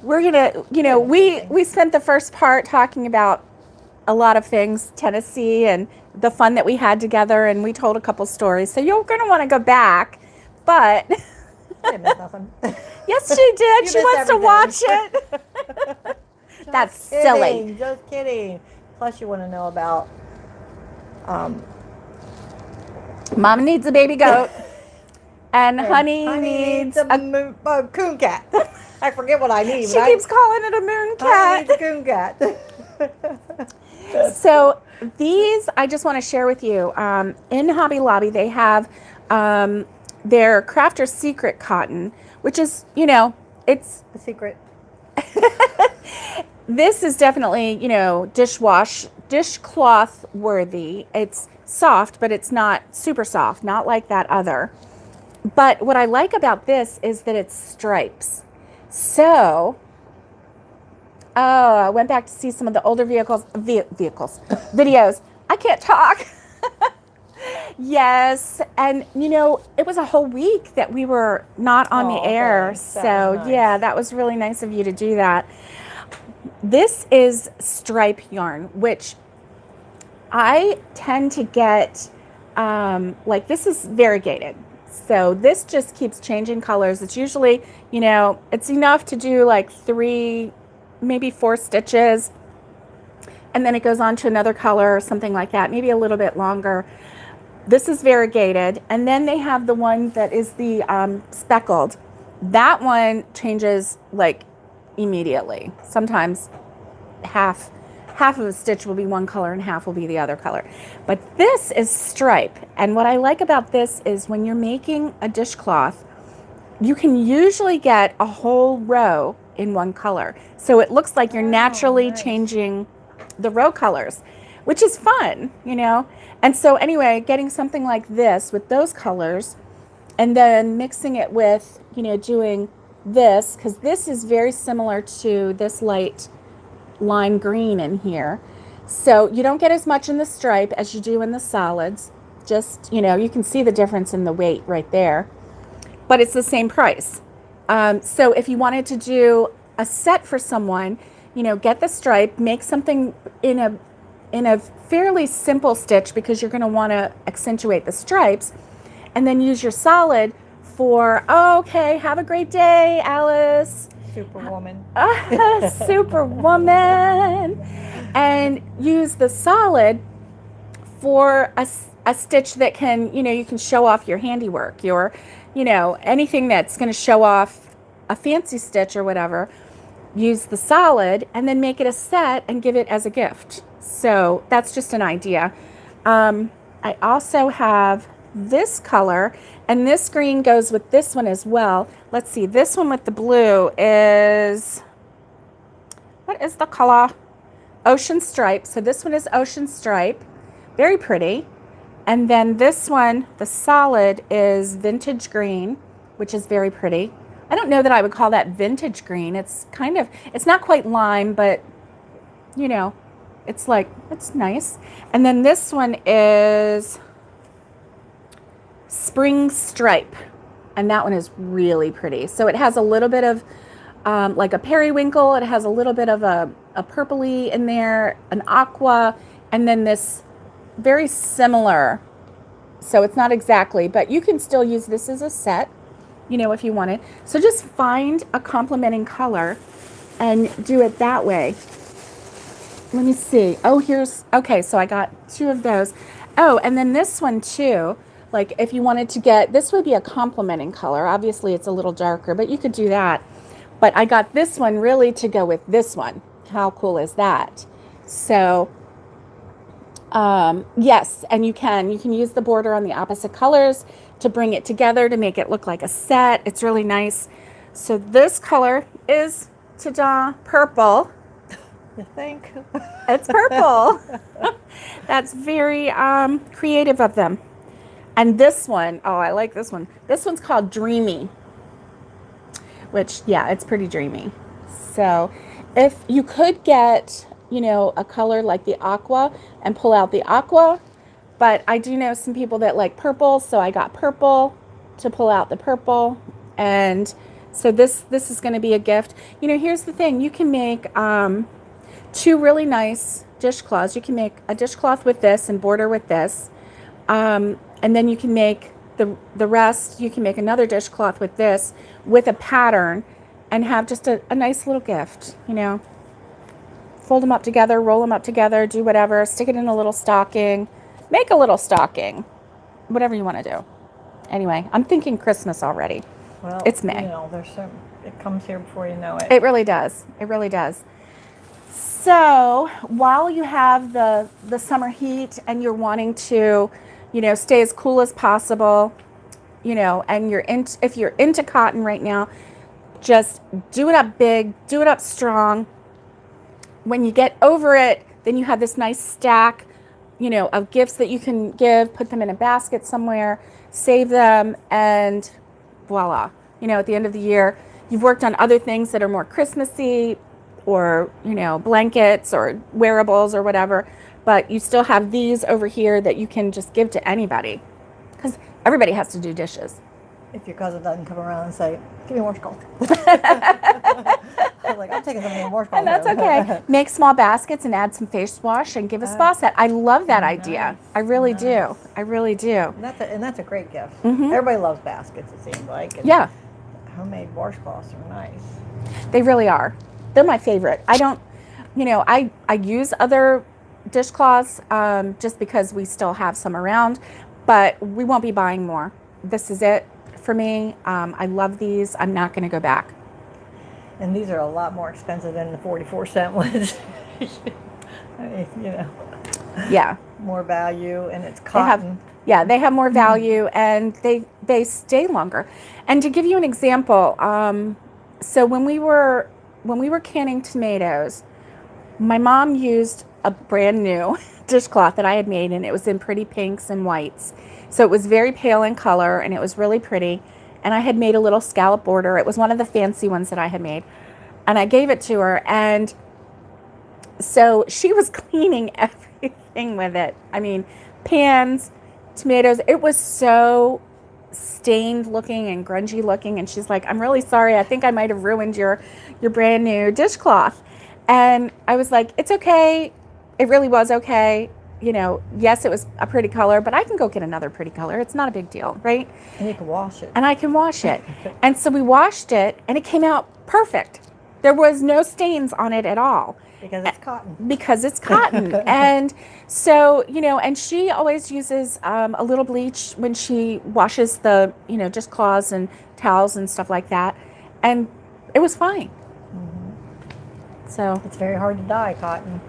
we're going to, you know, we spent the first part talking about a lot of things, Tennessee, and the fun that we had together, and we told a couple stories. So you're going to want to go back, but I didn't miss nothing. Yes, she did. She wants to watch it. That's silly. Just kidding. Plus, you want to know about Mama needs a baby goat, and Honey needs a coon cat. I forget what I need. She keeps calling it a moon cat. Honey needs a coon cat. So these, I just want to share with you. In Hobby Lobby, they have their Crafter's Secret cotton, which is, you know, it's the secret. This is definitely, you know, dishcloth worthy. It's soft, but it's not super soft, not like that other. But what I like about this is that it's stripes. So, I went back to see some of the older videos. I can't talk. Yes, and you know, it was a whole week that we were not on the air. So nice. Yeah, that was really nice of you to do that. This is stripe yarn, which I tend to get, like this is variegated. So this just keeps changing colors. It's usually, you know, it's enough to do like 3, maybe 4 stitches. And then it goes on to another color or something like that, maybe a little bit longer. This is variegated. And then they have the one that is the speckled. That one changes like immediately. Sometimes half of a stitch will be one color and half will be the other color. But this is stripe. And what I like about this is when you're making a dishcloth, you can usually get a whole row in one color. So it looks like you're naturally changing the row colors, which is fun, you know? And so anyway, getting something like this with those colors and then mixing it with, you know, doing this, because this is very similar to this light lime green in here. So you don't get as much in the stripe as you do in the solids. Just, you know, you can see the difference in the weight right there, but it's the same price. So if you wanted to do a set for someone, you know, get the stripe, make something in a fairly simple stitch because you're going to want to accentuate the stripes, and then use your solid for, okay, have a great day, Alice. Superwoman. Superwoman. And use the solid for a stitch that can, you know, you can show off your handiwork, your, you know, anything that's going to show off a fancy stitch or whatever. use the solid and then make it a set and give it as a gift. So that's just an idea. I also have this color, and this green goes with this one as well. Let's see, this one with the blue is, what is the color? Ocean Stripe. So this one is Ocean Stripe, very pretty. And then this one, the solid, is Vintage Green, which is very pretty. I don't know that I would call that vintage green. It's kind of, it's not quite lime, but you know, it's like, it's nice. And then this one is Spring Stripe, and that one is really pretty. So it has a little bit of like a periwinkle. It has a little bit of a purpley in there, an aqua, and then this very similar. So it's not exactly, but you can still use this as a set, you know, if you want it. So just find a complementing color and do it that way. Let me see. Oh, here's, okay, so I got 2 of those. Oh, and then this one too. Like if you wanted to get, this would be a complementing color. Obviously it's a little darker, but you could do that. But I got this one really to go with this one. How cool is that? So yes, and you can use the border on the opposite colors to bring it together to make it look like a set. It's really nice. So this color is, ta-da, purple. You think? It's purple. That's very creative of them. And this one, oh, I like this one. This one's called Dreamy, which, yeah, it's pretty dreamy. So if you could get, you know, a color like the aqua and pull out the aqua, but I do know some people that like purple, so I got purple to pull out the purple. And so this is going to be a gift. You know, here's the thing. You can make 2 really nice dishcloths. You can make a dishcloth with this and border with this. And then you can make the rest, you can make another dishcloth with this, with a pattern, and have just a nice little gift, you know. Fold them up together, roll them up together, do whatever, stick it in a little stocking, make a little stocking, whatever you want to do. Anyway, I'm thinking Christmas already. Well, it's May. You know, there's some, it comes here before you know it. It really does. It really does. So while you have the summer heat and you're wanting to, you know, stay as cool as possible, you know, and if you're into cotton right now, just do it up big, do it up strong. When you get over it, then you have this nice stack, you know, of gifts that you can give, put them in a basket somewhere, save them, and voila. You know, at the end of the year, you've worked on other things that are more Christmassy, or, you know, blankets or wearables or whatever, but you still have these over here that you can just give to anybody, because everybody has to do dishes. If your cousin doesn't come around and say, give me a washcloth. I'm like, I'm taking something in a washcloth. And that's okay. Make small baskets and add some face wash and give a spa set. I love that idea. Nice. I really do. I really do. And that's a great gift. Mm-hmm. Everybody loves baskets, it seems like. And yeah. Homemade washcloths are nice. They really are. They're my favorite. I don't, you know, I use other dishcloths just because we still have some around, but we won't be buying more. This is it for me. I love these. I'm not going to go back. And these are a lot more expensive than the 44-cent ones. I mean, you know. Yeah. More value, and it's cotton. They have more value, and they stay longer. And to give you an example, so when we were canning tomatoes, my mom used a brand new dishcloth that I had made, and it was in pretty pinks and whites. So it was very pale in color, and it was really pretty. And I had made a little scallop border. It was one of the fancy ones that I had made. And I gave it to her, and so she was cleaning everything with it. I mean, pans, tomatoes. It was so stained looking and grungy looking, and she's like, I'm really sorry. I think I might have ruined your brand new dishcloth. And I was like, it's okay. It really was okay. You know, yes, it was a pretty color, but I can go get another pretty color. It's not a big deal, right? And you can wash it. And I can wash it. And so we washed it, and it came out perfect. There was no stains on it at all. Because it's cotton. Because it's cotton. And so, you know, and she always uses a little bleach when she washes the, you know, just cloths and towels and stuff like that. And it was fine. Mm-hmm. So it's very hard to dye cotton.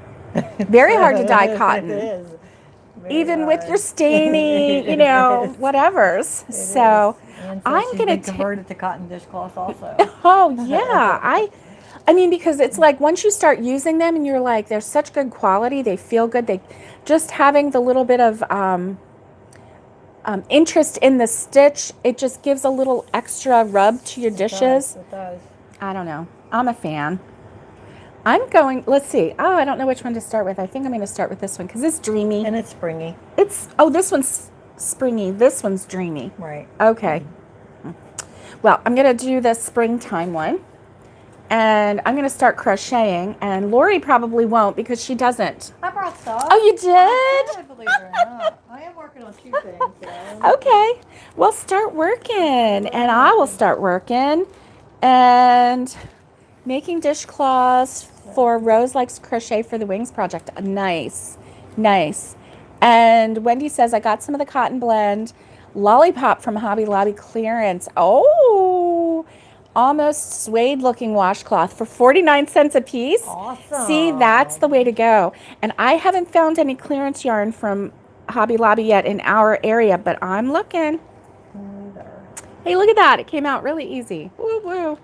Very hard to dye cotton. It is. Even hard. With your stainy, you know, whatevers. So I'm going to convert it to cotton dishcloth also. Oh yeah, I mean, because it's like once you start using them and you're like, they're such good quality, they feel good. They just having the little bit of interest in the stitch, it just gives a little extra rub to your dishes. It does. I don't know. I'm a fan. I'm going, let's see. Oh, I don't know which one to start with. I think I'm going to start with this one because it's dreamy. And it's springy. Oh, this one's springy. This one's dreamy. Right. Okay. Well, I'm going to do the springtime one. And I'm going to start crocheting. And Lori probably won't because she doesn't. I brought stuff. Oh, you did? I believe it or not. I am working on 2 things. So. Okay. Well, start working. And I will start working. And making dishcloths for Rose Likes Crochet for the Wings project. Nice. Nice. And Wendy says, I got some of the cotton blend lollipop from Hobby Lobby clearance. Oh, almost suede looking washcloth for 49 cents a piece. Awesome. See, that's the way to go. And I haven't found any clearance yarn from Hobby Lobby yet in our area, but I'm looking. Hey, look at that. It came out really easy. Woo woo.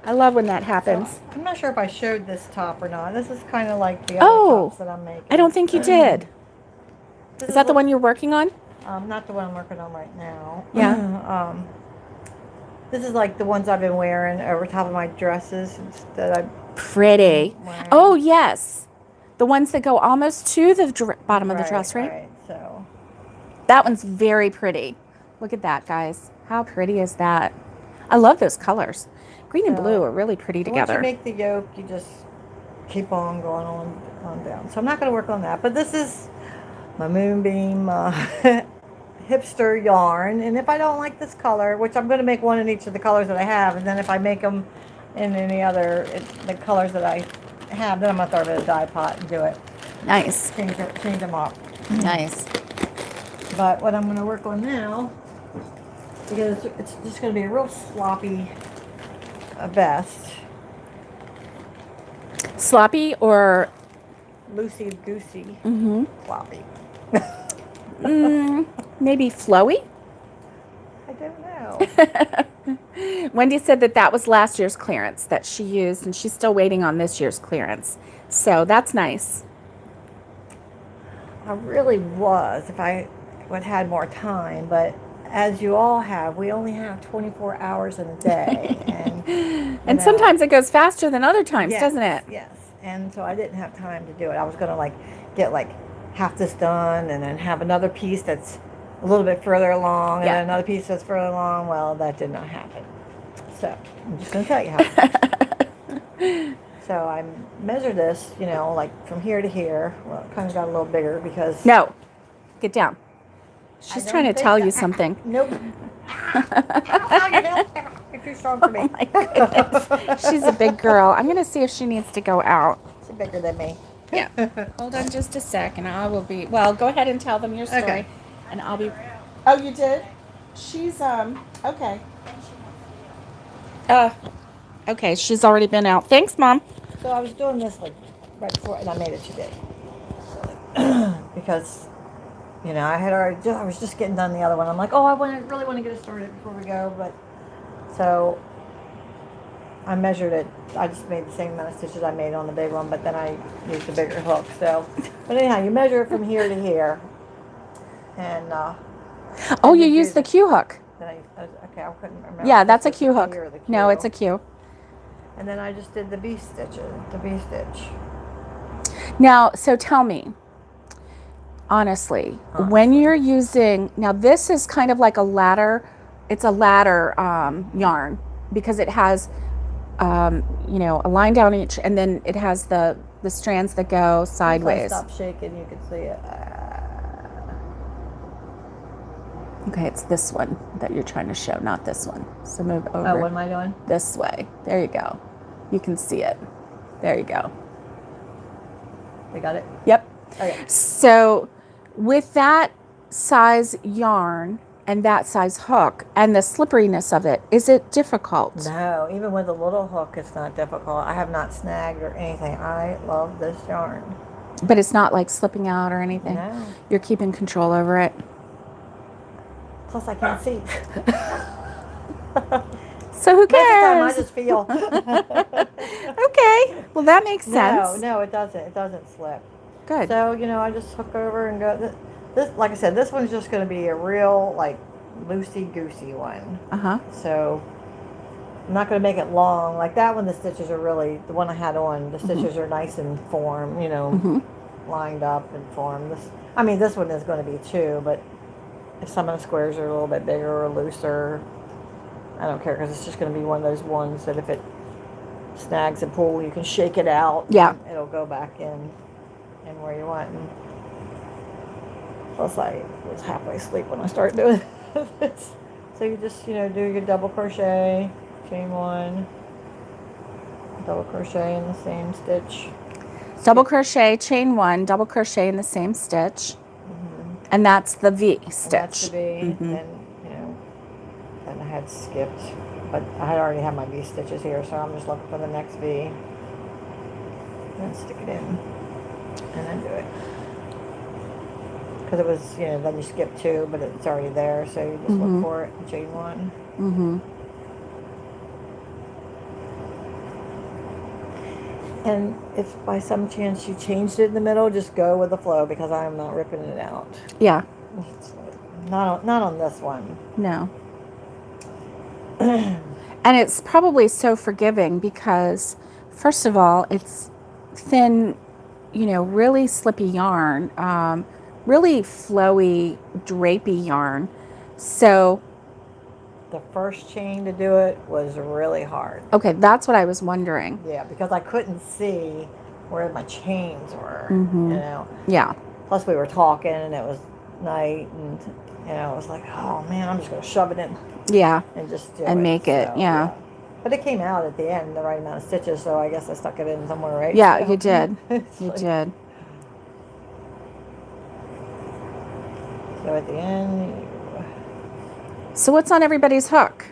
I love when that happens. So, I'm not sure if I showed this top or not. This is kind of like the other tops that I'm making. I don't think you did. Is that the one you're working on? Not the one I'm working on right now. Yeah. This is like the ones I've been wearing over top of my dresses that I. Pretty. Oh yes, the ones that go almost to the bottom of the dress, right? Right. So. That one's very pretty. Look at that, guys. How pretty is that? I love those colors. Green and blue are really pretty together. Once you make the yoke, you just keep on going on down. So I'm not going to work on that. But this is my Moonbeam hipster yarn. And if I don't like this color, which I'm going to make one in each of the colors that I have, and then if I make them in any other, the colors that I have, then I'm going to throw it in a dye pot and do it. Nice. Change them up. Nice. But what I'm going to work on now, because it's just going to be a real sloppy vest. Sloppy or loosey-goosey? Mm-hmm. Sloppy. Maybe flowy? I don't know. Wendy said that was last year's clearance that she used, and she's still waiting on this year's clearance. So that's nice. I really was, if I would have had more time, but as you all have, we only have 24 hours in a day. And sometimes it goes faster than other times, doesn't it? Yes. And so I didn't have time to do it. I was going to get half this done and then have another piece that's a little bit further along and then another piece that's further along. Well, that did not happen. So I'm just going to tell you how. So I measure this, from here to here. Well, it kind of got a little bigger because... No. Get down. She's trying to tell you something. Nope. You're too strong for me. Oh my goodness. She's a big girl. I'm going to see if she needs to go out. She's bigger than me. Yeah. Hold on just a sec and I will be... Well, go ahead and tell them your story. Okay. And I'll be... Oh, you did? She's, okay. Okay, she's already been out. Thanks, Mom. So I was doing this right before, and I made it today. Because... I was just getting done the other one. I'm like, I really want to get it started before we go. But so I measured it. I just made the same amount of stitches I made on the big one, but then I used a bigger hook. So, but anyhow, you measure it from here to here, and you used the Q hook. Okay, I couldn't remember. Yeah, that's a Q hook. No, it's a Q. And then I just did the V stitch. Now, so tell me. Honestly, when you're using, now this is kind of like a ladder, it's a ladder yarn because it has, a line down each and then it has the strands that go sideways. Stop shaking, you can see it. Okay, it's this one that you're trying to show, not this one. So move over. Oh, what am I doing? This way. There you go. You can see it. There you go. You got it? Yep. Okay. So with that size yarn and that size hook and the slipperiness of it, is it difficult? No, even with a little hook, it's not difficult. I have not snagged or anything. I love this yarn. But it's not like slipping out or anything? No. You're keeping control over it? Plus, I can't see. So who cares? Most of the time, I just feel. Okay. Well, that makes sense. No, it doesn't. It doesn't slip. Good. So, I just hook over and go. This, like I said, this one's just going to be a real, like, loosey-goosey one. Uh-huh. So, I'm not going to make it long. Like that one, the stitches are really, the one I had on, the stitches are nice and formed, lined up and formed. This one is going to be too, but if some of the squares are a little bit bigger or looser, I don't care, because it's just going to be one of those ones that if it snags a pull, you can shake it out. Yeah. It'll go back in where you want. And plus, I was halfway asleep when I started doing this. So you just, do your double crochet, chain one, double crochet in the same stitch. Double crochet, chain one, double crochet in the same stitch. And that's the V stitch. And that's the V. Then I had skipped, but I had already had my V stitches here, so I'm just looking for the next V. And stick it in, and then do it. Because it was, then you skip two, but it's already there, so you just look for it and chain one. And if by some chance you changed it in the middle, just go with the flow, because I am not ripping it out. Yeah. Not on this one. No. And it's probably so forgiving because, first of all, it's thin, really slippy yarn, really flowy, drapey yarn. So the first chain to do it was really hard. Okay, that's what I was wondering. Yeah, because I couldn't see where my chains were, Yeah. Plus we were talking and it was night and, it was like, oh man, I'm just going to shove it in. Yeah. And just do and it. make it, yeah. But it came out at the end, the right amount of stitches, so I guess I stuck it in somewhere, right? Yeah, so, you did. You did. So at the end... So what's on everybody's hook?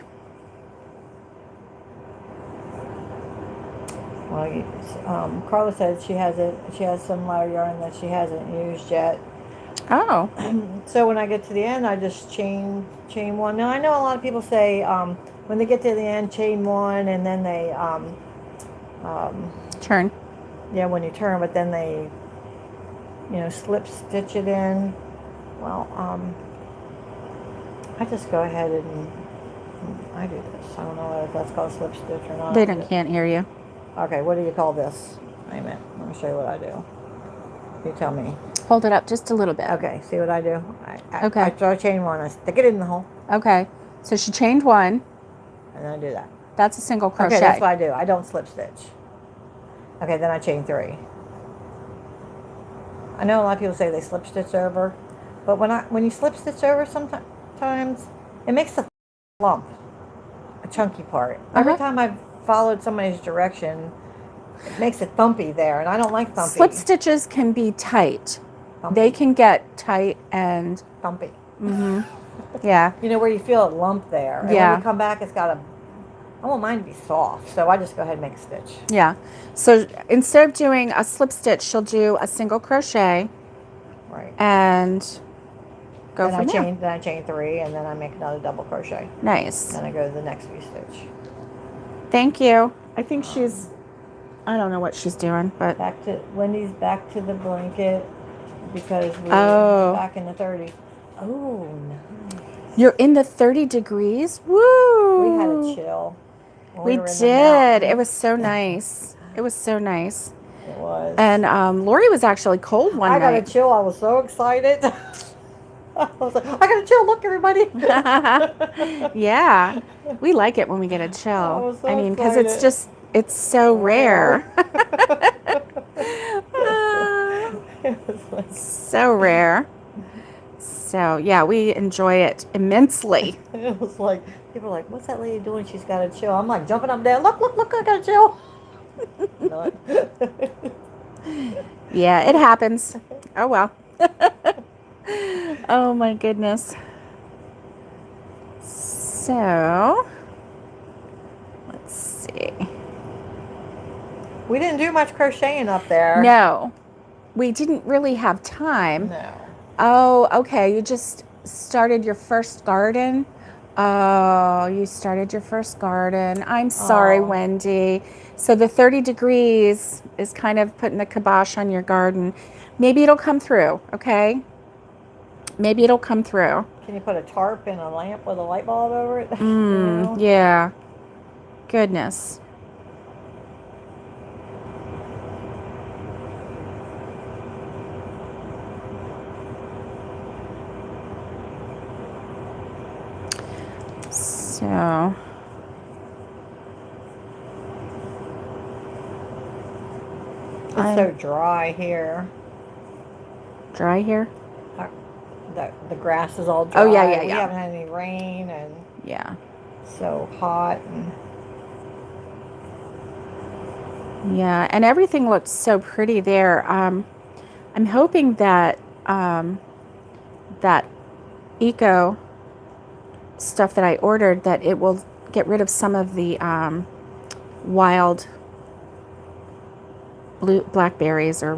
Well, Carla said she has some ladder yarn that she hasn't used yet. Oh. So when I get to the end, I just chain one. Now I know a lot of people say when they get to the end, chain one, and then they turn. Yeah, when you turn, but then they slip stitch it in. Well, I just go ahead and I do this. I don't know if that's called slip stitch or not. They can't hear you. Okay, what do you call this? Wait a minute. Let me show you what I do. You tell me. Hold it up just a little bit. Okay, see what I do? Okay. I throw chain one. I stick it in the hole. Okay. So she chained one. And then I do that. That's a single crochet. Okay, that's what I do. I don't slip stitch. Okay, then I chain three. I know a lot of people say they slip stitch over, but when you slip stitch over, sometimes it makes a lump, a chunky part. Every time I've followed somebody's direction, it makes it thumpy there, and I don't like thumpy. Slip stitches can be tight. Thumpy. They can get tight and thumpy. Yeah. Where you feel a lump there. And when you come back, it's got I want mine to be soft, so I just go ahead and make a stitch. Yeah. So instead of doing a slip stitch, she'll do a single crochet. Right. And go from there. Then I chain three, and then I make another double crochet. Nice. Then I go to the next V stitch. Thank you. I think I don't know what she's doing, but Wendy's back to the blanket because we're back in the 30s. Oh, nice. You're in the 30 degrees? Woo! We had a chill. We did. It was so nice. It was so nice. It was. And Lori was actually cold one night. I got a chill. I was so excited. I was like, I got a chill. Look, everybody. Yeah. We like it when we get a chill. I mean, because it's so rare. So rare. So, yeah, we enjoy it immensely. It was like, people are like, what's that lady doing? She's got a chill. I'm like jumping up there. Look, I got a chill. Yeah, it happens. Oh, well. Oh, my goodness. So, let's see. We didn't do much crocheting up there. No, we didn't really have time. No. Oh, okay. You just started your first garden. Oh, you started your first garden. I'm sorry, Wendy. So the 30 degrees is kind of putting the kibosh on your garden. Maybe it'll come through, okay? Maybe it'll come through. Can you put a tarp and a lamp with a light bulb over it? You know? Yeah. Goodness. So, it's so dry here. Dry here? The grass is all dry. Oh, yeah. We haven't had any rain, and yeah, so hot. Yeah, and everything looked so pretty there. I'm hoping that that eco stuff that I ordered, that it will get rid of some of the wild blackberries or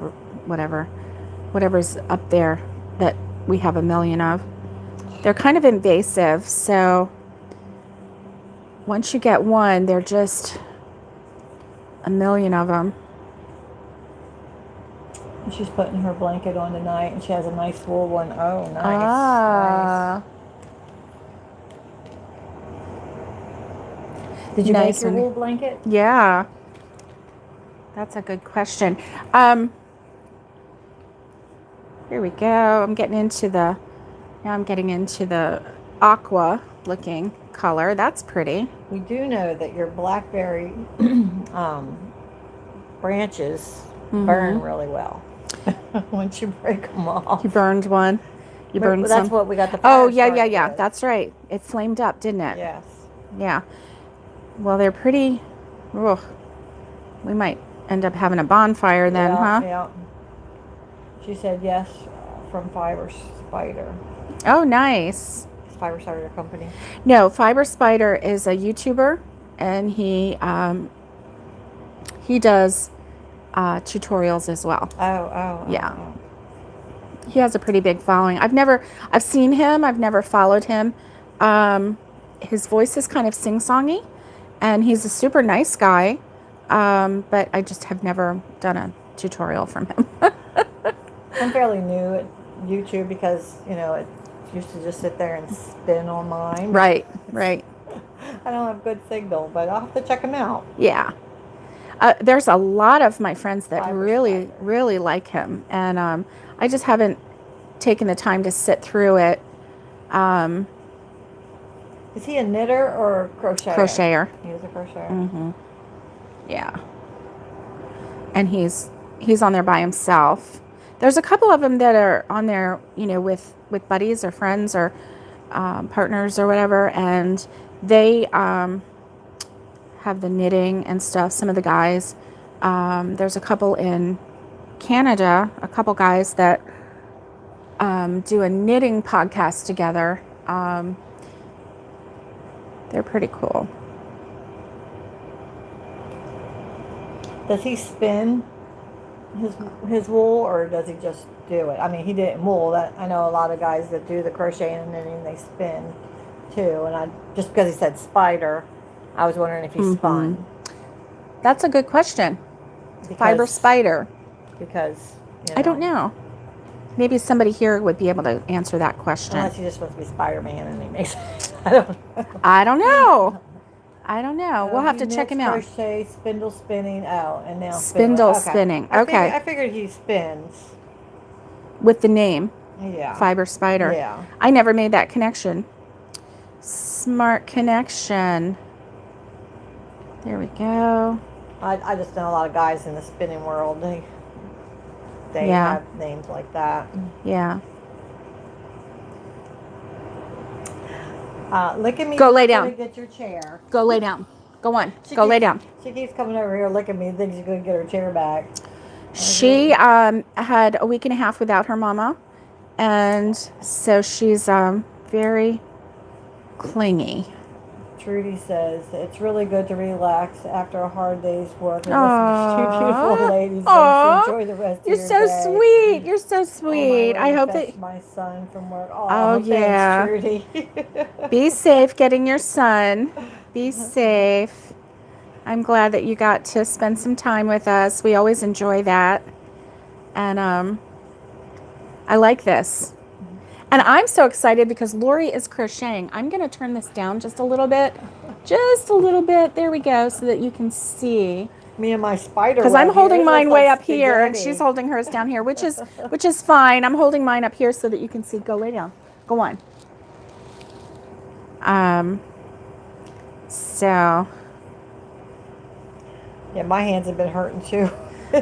whatever's up there that we have a million of. They're kind of invasive, so once you get one, they're just a million of them. She's putting her blanket on tonight, and she has a nice wool one. Oh, nice. Ah. Nice. Did you make your wool blanket? Yeah. That's a good question. Here we go. I'm getting into the aqua looking color. That's pretty. We do know that your blackberry branches burn really well once you break them off. You burned one. You burned some. That's what we got the fire. Oh, yeah. With. That's right. It flamed up, didn't it? Yes. Yeah. Well, they're pretty. Ugh. We might end up having a bonfire then, huh? Yeah. She said yes from Fiber Spider. Oh, nice. Is Fiber Spider your company? No, Fiber Spider is a YouTuber, and he does tutorials as well. Yeah. He has a pretty big following. I've seen him. I've never followed him. His voice is kind of sing-songy, and he's a super nice guy. But I just have never done a tutorial from him. I'm fairly new at YouTube because, it used to just sit there and spin on mine. Right. I don't have good signal, but I'll have to check him out. Yeah. There's a lot of my friends that really like him, and I just haven't taken the time to sit through it. Is he a knitter or a crocheter? Crocheter. He is a crocheter. Mm-hmm. Yeah. And he's on there by himself. There's a couple of them that are on there, with buddies or friends or partners or whatever, and they have the knitting and stuff. Some of the guys, there's a couple in Canada, a couple guys that do a knitting podcast together. They're pretty cool. Does he spin his wool, or does he just do it? I mean, he didn't wool. That I know a lot of guys that do the crochet and knitting, they spin too. And just because he said spider, I was wondering if he spun. That's a good question. Fiber Spider. Because I don't know. Maybe somebody here would be able to answer that question. Unless he just wants to be Spider-Man and he makes. I don't know. We'll have to check him out. Crochet, spindle spinning. Oh, and now spindle spinning. Okay. I figured he spins with the name. Yeah. Fiber Spider. Yeah. I never made that connection. Smart connection. There we go. I just know a lot of guys in the spinning world. They have names like that. Yeah. Look at me. Go lay down. Get your chair. Go lay down. Go on. Lay down. She keeps coming over here looking at me, thinks she's going to get her chair back. She had a week and a half without her mama, and so she's very clingy. Trudy says, it's really good to relax after a hard day's work and listen to two beautiful ladies enjoy the rest of your day. You're so sweet. You're so sweet. I hope that my son from work. Oh yeah. Thanks, Trudy. Be safe getting your son. Be safe. I'm glad that you got to spend some time with us. We always enjoy that. And I like this. And I'm so excited because Lori is crocheting. I'm going to turn this down just a little bit. Just a little bit. There we go, so that you can see. Me and my spider. Because I'm holding mine way up here, and she's holding hers down here, which is fine. I'm holding mine up here so that you can see. Go lay down. Go on. So. Yeah, my hands have been hurting too.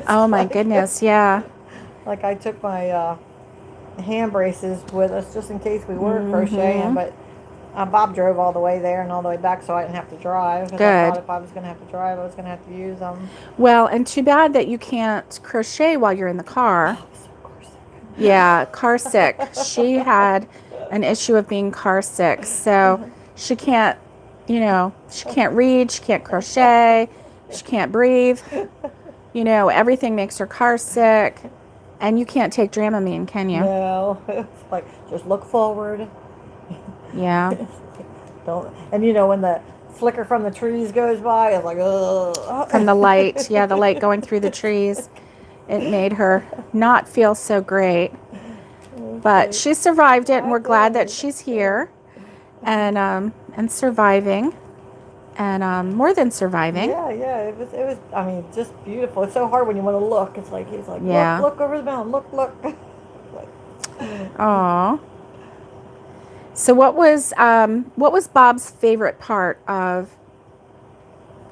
Oh my goodness, yeah. Like I took my hand braces with us just in case we were crocheting, but Bob drove all the way there and all the way back, so I didn't have to drive. Good. I thought if I was going to have to drive, I was going to have to use them. Well, and too bad that you can't crochet while you're in the car. Oh, so car sick. Yeah, car sick. She had an issue of being car sick, so she can't, she can't read, she can't crochet, she can't breathe. Everything makes her car sick. And you can't take Dramamine, can you? No. It's like, just look forward. Yeah. Don't. And when the flicker from the trees goes by, it's like, ugh. From the light. Yeah, the light going through the trees. It made her not feel so great. But she survived it, and we're glad that she's here and surviving. And more than surviving. Yeah, it was. I mean, just beautiful. It's so hard when you want to look. It's like he's like, yeah. Look over the mountain. Look. Aww. So what was Bob's favorite part of?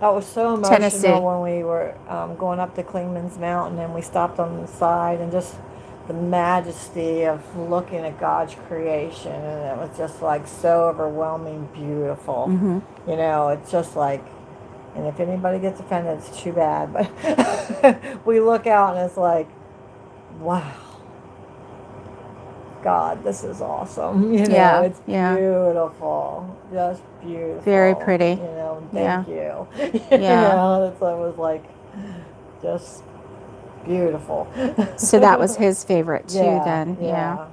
Oh, it was so emotional Tennessee. When we were going up to Clingman's Mountain and we stopped on the side and just the majesty of looking at God's creation, and it was just like so overwhelming, beautiful. Mm-hmm. It's just like, and if anybody gets offended, it's too bad. But we look out and it's like, wow, God, this is awesome. Yeah, it's beautiful, just beautiful. Very pretty. Thank you. Yeah. It was like just beautiful. So that was his favorite too, then. Yeah.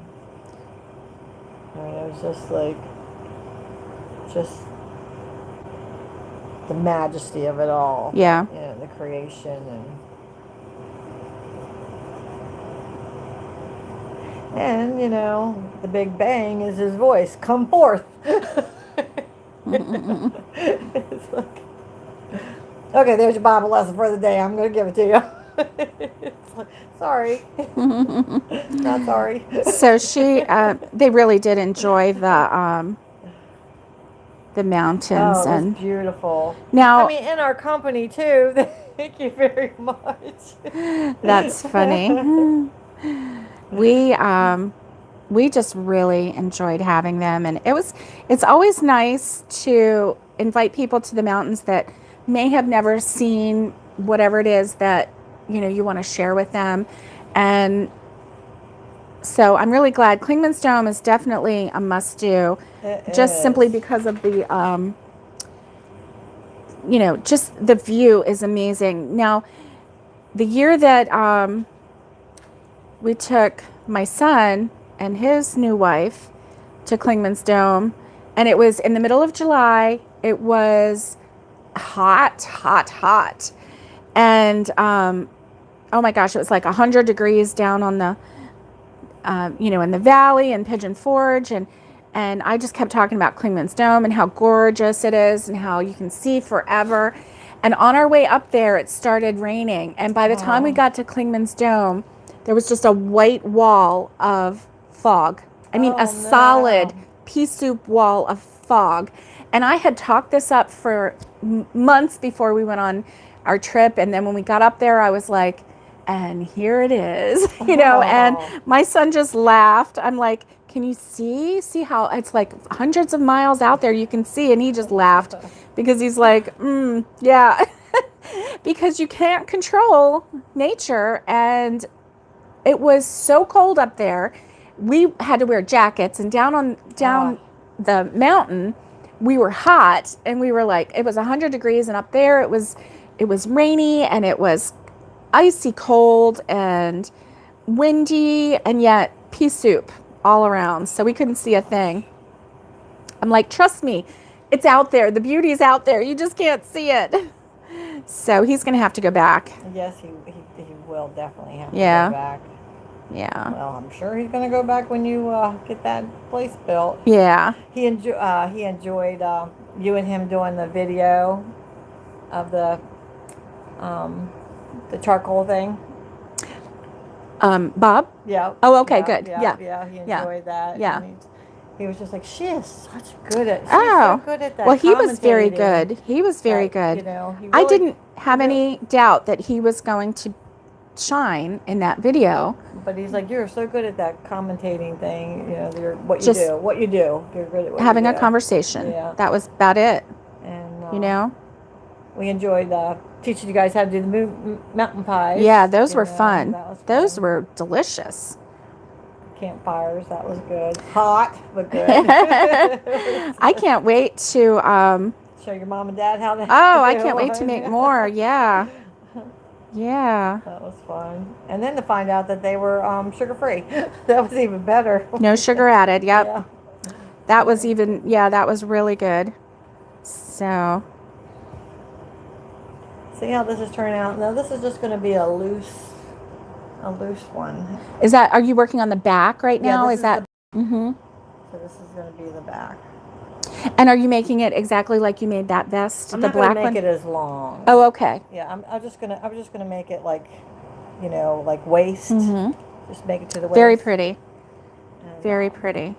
I mean, it was just the majesty of it all. Yeah. The creation and the Big Bang is his voice. Come forth. It's like, okay, there's your Bible lesson for the day. I'm going to give it to you. It's like, sorry. Not sorry. So they really did enjoy the mountains. Oh, it was and beautiful. Now, I mean, in our company too. Thank you very much. That's funny. We just really enjoyed having them, and it's always nice to invite people to the mountains that may have never seen whatever it is that you want to share with them. And so I'm really glad. Clingman's Dome is definitely a must-do, simply because of the just the view is amazing. Now, the year that we took my son and his new wife to Clingman's Dome, and it was in the middle of July. It was hot. And oh my gosh, it was like 100 degrees down on the in the valley and Pigeon Forge, and I just kept talking about Clingman's Dome and how gorgeous it is and how you can see forever. And on our way up there, it started raining, and by the time we got to Clingman's Dome, there was just a white wall of fog. I mean, solid pea soup wall of fog. And I had talked this up for months before we went on our trip, and then when we got up there, I was like, and here it is, and my son just laughed. I'm like, can you see how it's like hundreds of miles out there, you can see, and he just laughed because he's like, yeah, because you can't control nature. And it was so cold up there. We had to wear jackets, and down the mountain, we were hot, and we were like, it was 100 degrees, and up there it was rainy, and it was icy cold and windy, and yet pea soup all around. So we couldn't see a thing. I'm like, trust me, it's out there. The beauty's out there. You just can't see it. So he's going to have to go back. Yes, he will definitely have to go back. Yeah. Well, I'm sure he's going to go back when you get that place built. Yeah. He enjoyed you and him doing the video of the charcoal thing. Bob? Yeah. Oh, okay, yeah, good. Yeah. Yeah, he enjoyed that. Yeah. He was just like, she is such good at. She's so good at that. Well, he was very good. He was very good. You know, he really, I didn't have any doubt that he was going to shine in that video. But he's like, you're so good at that commentating thing. You know, what you Just do. What you do. You're good at what having you a do. Conversation. Yeah. That was about it. And you know, we enjoyed teaching you guys how to do the mountain pies. Yeah, those were fun. That was fun. Those were delicious. Campfires, that was good. Hot, but good. I can't wait to show your mom and dad how to. I can't wait to make more. Yeah. Yeah. That was fun. And then to find out that they were sugar free. That was even better. No sugar added. Yep. Yeah. That was that was really good. So see how this is turning out. Now this is just going to be a loose one. Are you working on the back right now? Yeah, is that? So this is going to be the back. And are you making it exactly like you made that vest, I'm the not black gonna one? make it as long. Oh, okay. Yeah, I'm just gonna make it like, you know, like waist. Just make it to the waist. Very pretty. And, very pretty.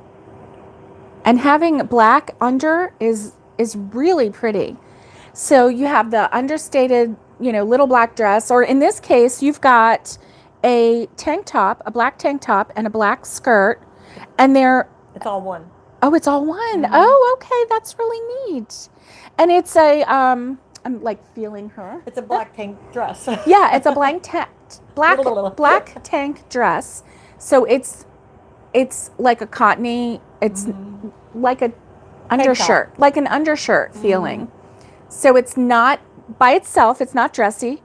And having black under is really pretty. So you have the understated, little black dress, or in this case, you've got a tank top, a black tank top, and a black skirt, and it's all one. Oh, it's all one. Oh, okay, that's really neat. And it's I'm like feeling her. It's a black tank dress. Yeah, it's a black tank dress. So it's like a cottony. It's like a undershirt, like an undershirt feeling. So it's not by itself. It's not dressy.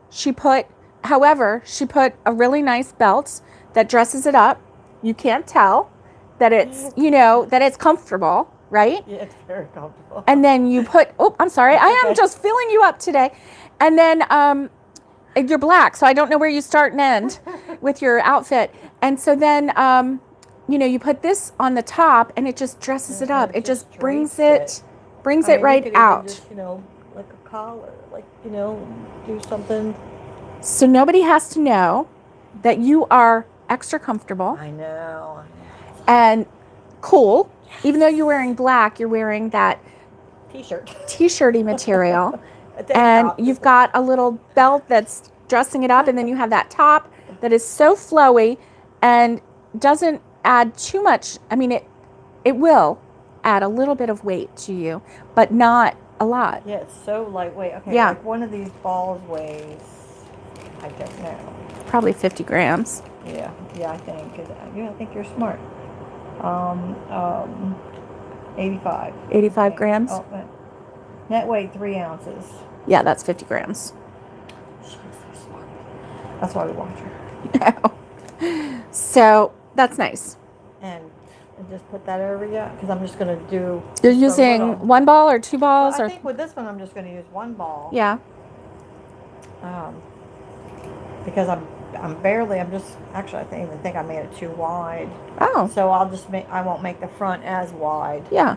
However, she put a really nice belt that dresses it up. You can't tell that it's, that it's comfortable, right? Yeah, it's very comfortable. And then you put, I'm sorry, I am just filling you up today. And then you're black, so I don't know where you start and end with your outfit. And so then, you put this on the top, and it just dresses it up. It just brings it right out. Just, like a collar, like, do something. So nobody has to know that you are extra comfortable. I know. And cool. Yes. Even though you're wearing black, you're wearing that t-shirty material. And you've got a little belt that's dressing it up, and then you have that top that is so flowy and doesn't add too much. I mean, it will add a little bit of weight to you, but not a lot. Yeah, it's so lightweight. Okay, yeah. Like one of these balls weighs, I don't know. Probably 50 grams. Yeah, I think. I think you're smart. 85. 85 grams? Oh, net weight 3 ounces. Yeah, that's 50 grams. She's so smart. That's why we watch her. So, that's nice. And just put that over you, because I'm just going to do... You're using one ball or two balls? Well, I think with this one, I'm just going to use one ball. Yeah. Because actually, I even think I made it too wide. Oh. So I won't make the front as wide. Yeah.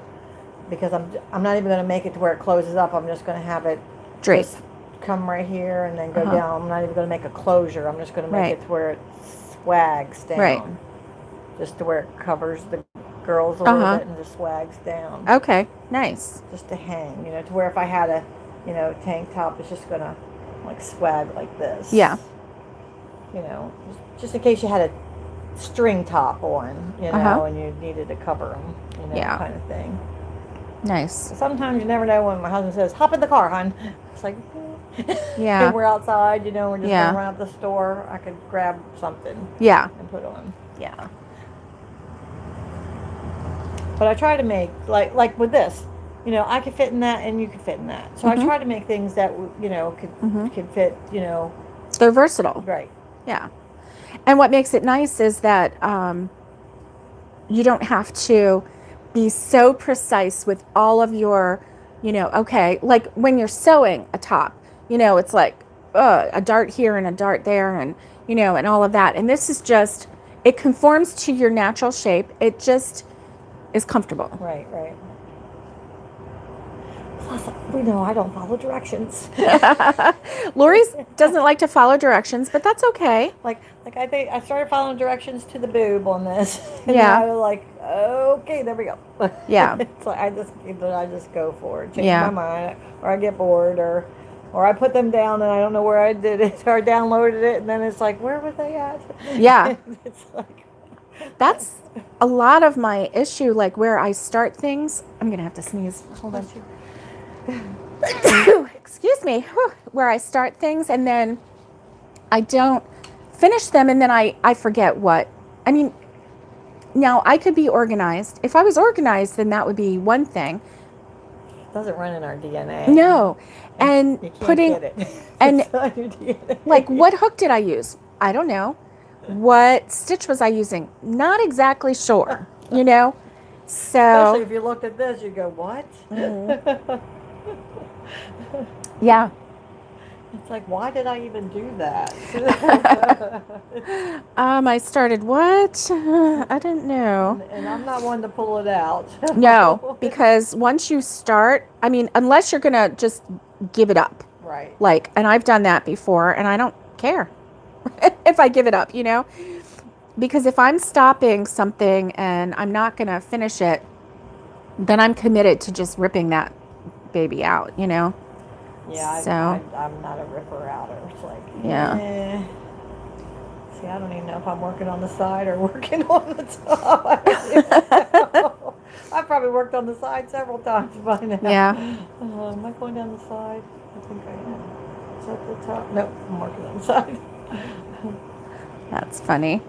Because I'm not even going to make it to where it closes up. I'm just going to have it drape. Just come right here and then go down. I'm not even going to make a closure. I'm just going to make it to where it swags down. Right. Just to where it covers the girls a little bit and just swags down. Okay. Nice. Just to hang, to where if I had a, tank top, it's just going to like swag like this. Yeah. Just in case you had a string top on, and you needed to cover them, kind of thing. Nice. Sometimes you never know when my husband says, hop in the car, hon. It's like, yeah. And we're outside, we're just going to run out the store. I could grab something. Yeah. And put on. Yeah. But I try to make, like with this, you know, I could fit in that and you could fit in that. So I try to make things that, you know, could fit, you know. They're versatile. Right. Yeah. And what makes it nice is that you don't have to be so precise with all of your, you know, okay, like when you're sewing a top, you know, it's like a dart here and a dart there and, you know, and all of that. And this is just, it conforms to your natural shape. It just is comfortable. Right, right. Plus, we know I don't follow directions. Lori doesn't like to follow directions, but that's okay. Like I think I started following directions to the boob on this. And Yeah. I was like, okay, there we go. Yeah. It's like I just go for it. Change my mind, or I get bored, or I put them down and I don't know where I did it, or I downloaded it, and then it's like, where were they at? Yeah. It's like that's a lot of my issue, like where I start things. I'm gonna have to sneeze. Hold on. Excuse me. Where I start things and then I don't finish them, and then I forget what. I mean, now I could be organized. If I was organized, then that would be one thing. Doesn't run in our DNA. No. And you can't putting get it. and It's not your DNA. like, what hook did I use? I don't know. What stitch was I using? Not exactly sure, you know? So Especially if you looked at this, you go, what? Yeah. It's like, why did I even do that? I started what? I didn't know. And I'm not one to pull it out. No, because once you start, I mean, unless you're going to just give it up. Right. Like, and I've done that before, and I don't care if I give it up, you know? Because if I'm stopping something and I'm not going to finish it, then I'm committed to just ripping that baby out, you know? Yeah, so, I'm not a ripper outer. It's like, yeah. See, I don't even know if I'm working on the side or working on the top. I've probably worked on the side several times by now. Yeah. Am I going down the side? I think I am. Is that the top? Nope, I'm working on the side. That's funny.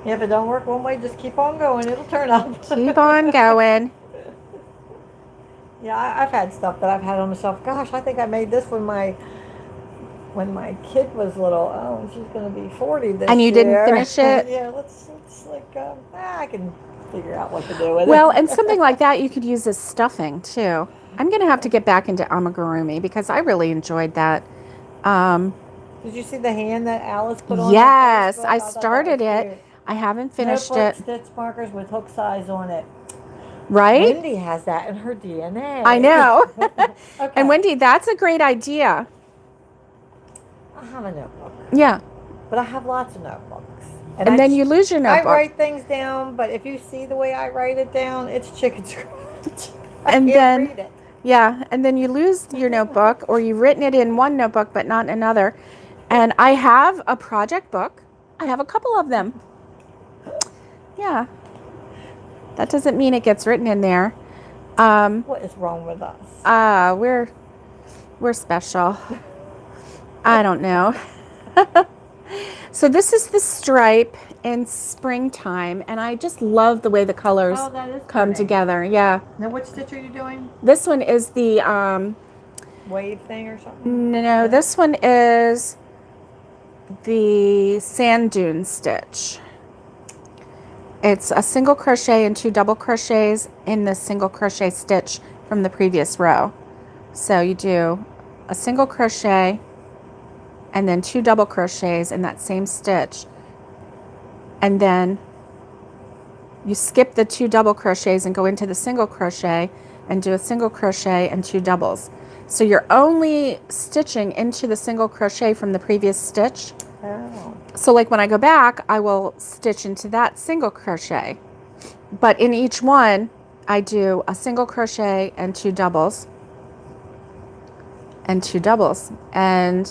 Yeah, if it don't work one way, just keep on going. It'll turn up. Keep on going. Yeah, I've had stuff that I've had on the shelf. Gosh, I think I made this when my kid was little. Oh, she's going to be 40 this year. And you didn't finish it? Yeah, let's like, I can figure out what to do with it. Well, and something like that you could use as stuffing too. I'm going to have to get back into amigurumi because I really enjoyed that. Did you see the hand that Alice put on? Yes, I started it. Cute. I haven't finished Notebook it. Stitch markers with hook size on it. Right? Wendy has that in her DNA. I know. Okay. And Wendy, that's a great idea. I have a notebook. Yeah. But I have lots of notebooks. And then you lose your notebook. I write things down, but if you see the way I write it down, it's chicken scratch. And I can't then read it. Yeah, and then you lose your notebook, or you've written it in one notebook but not in another. And I have a project book. I have a couple of them. Yeah. That doesn't mean it gets written in there. What is wrong with us? We're special. I don't know. So this is the stripe in springtime, and I just love the way the colors come together. Yeah. Now, what stitch are you doing? This one is the wave thing or something? No, this one is the sand dune stitch. It's a single crochet and 2 double crochets in the single crochet stitch from the previous row. So you do a single crochet and then 2 double crochets in that same stitch, and then you skip the 2 double crochets and go into the single crochet and do a single crochet and 2 doubles. So you're only stitching into the single crochet from the previous stitch. Oh. So like when I go back, I will stitch into that single crochet. But in each one, I do a single crochet and 2 doubles. And 2 doubles. And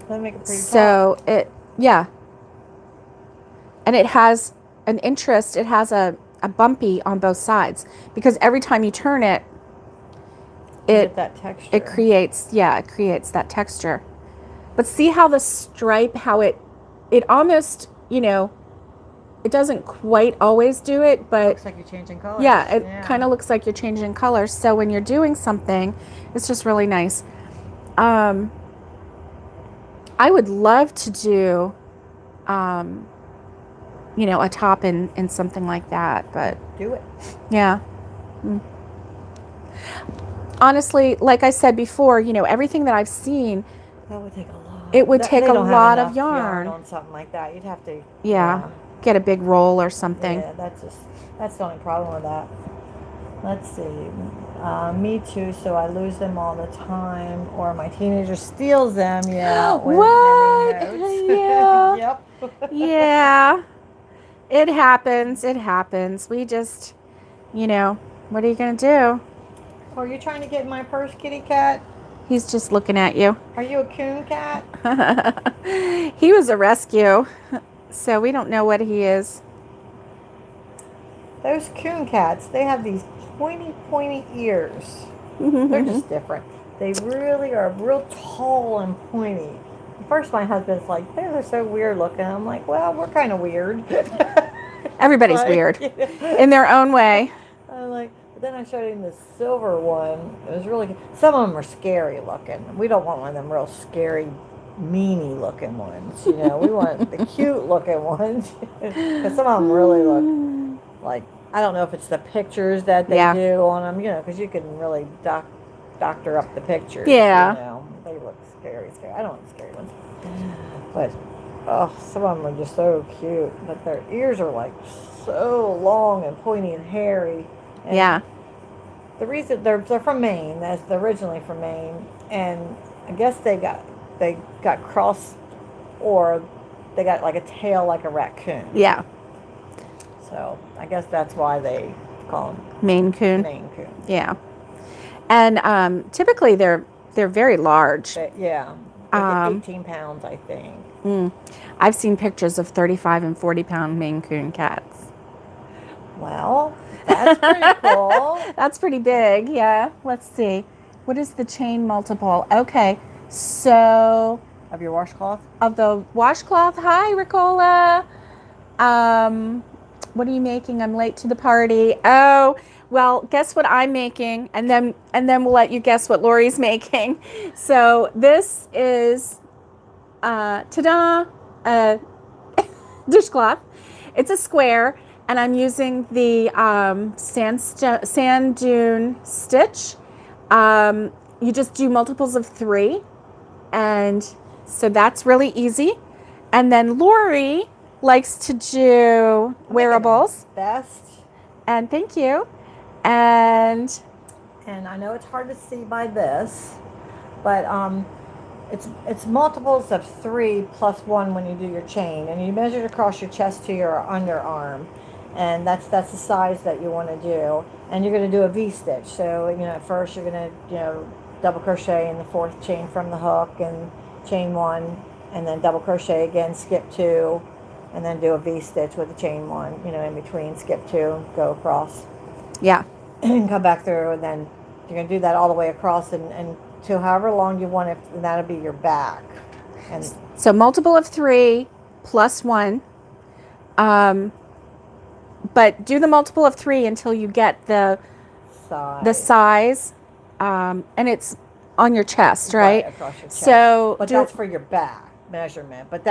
That'll make a pretty so top. And it has an interest, it has a bumpy on both sides, because every time you turn it, get that texture. It creates that texture. But see how the stripe, how it almost, it doesn't quite always do it, but looks like you're changing colors. Yeah, it kind of looks like you're changing colors. So when you're doing something, it's just really nice. I would love to do, you know, a top in something like that, but do it. Yeah. Honestly, like I said before, you know, everything that I've seen, that would take a lot. It would take a lot of yarn yarn on something like that. You'd have to get a big roll or something. Yeah, that's the only problem with that. Let's see. Me too, so I lose them all the time, or my teenager steals them. Yeah. What? Yeah. Yep. Yeah. It happens. It happens. We just, you know, what are you going to do? Oh, are you trying to get in my purse, kitty cat? He's just looking at you. Are you a coon cat? He was a rescue, so we don't know what he is. Those coon cats, they have these pointy ears. They're just different. They really are real tall and pointy. At first my husband's like, they're so weird looking. I'm like, well, we're kind of weird. Everybody's weird in their own way. I'm like, but then I showed him the silver one. It was really good. Some of them are scary looking. We don't want one of them real scary, meanie looking ones. You know, we want the cute looking ones. Because some of them really look like, I don't know if it's the pictures that they do on them, you know, because you can really doctor up the pictures. Yeah. You know, they look scary. I don't want scary ones. But, oh, some of them are just so cute. But their ears are like so long and pointy and hairy. And yeah. The reason they're from Maine, they're originally from Maine, and I guess they got crossed, or they got like a tail like a raccoon. Yeah. So I guess that's why they call them Maine Coon. Maine Coon. Yeah. And typically they're very large. Yeah. Like 18 pounds, I think. I've seen pictures of 35 and 40-pound Maine Coon cats. Well, that's pretty cool. That's pretty big, yeah. Let's see. What is the chain multiple? Okay, so... Of your washcloth? Of the washcloth. Hi, Ricola. What are you making? I'm late to the party. Oh, well, guess what I'm making, and then we'll let you guess what Lori's making. So this is, ta-da, a dishcloth. It's a square. And I'm using the sand dune stitch. You just do multiples of 3. And so that's really easy. And then Lori likes to do wearables. Best. And thank you. And I know it's hard to see by this, but it's multiples of 3 plus 1 when you do your chain. And you measure it across your chest to your underarm. And that's the size that you want to do, and you're going to do a V-stitch. So, you know, at first you're going to, you know, double crochet in the 4th chain from the hook and chain 1, and then double crochet again, skip 2, and then do a V-stitch with the chain 1, you know, in between, skip 2, go across. Yeah. And come back through, and then you're going to do that all the way across and to however long you want it, and that'll be your back. And so multiple of 3 plus 1. But do the multiple of 3 until you get the size, and it's on your chest, right? Across your chest. So, but that's for your back measurement. But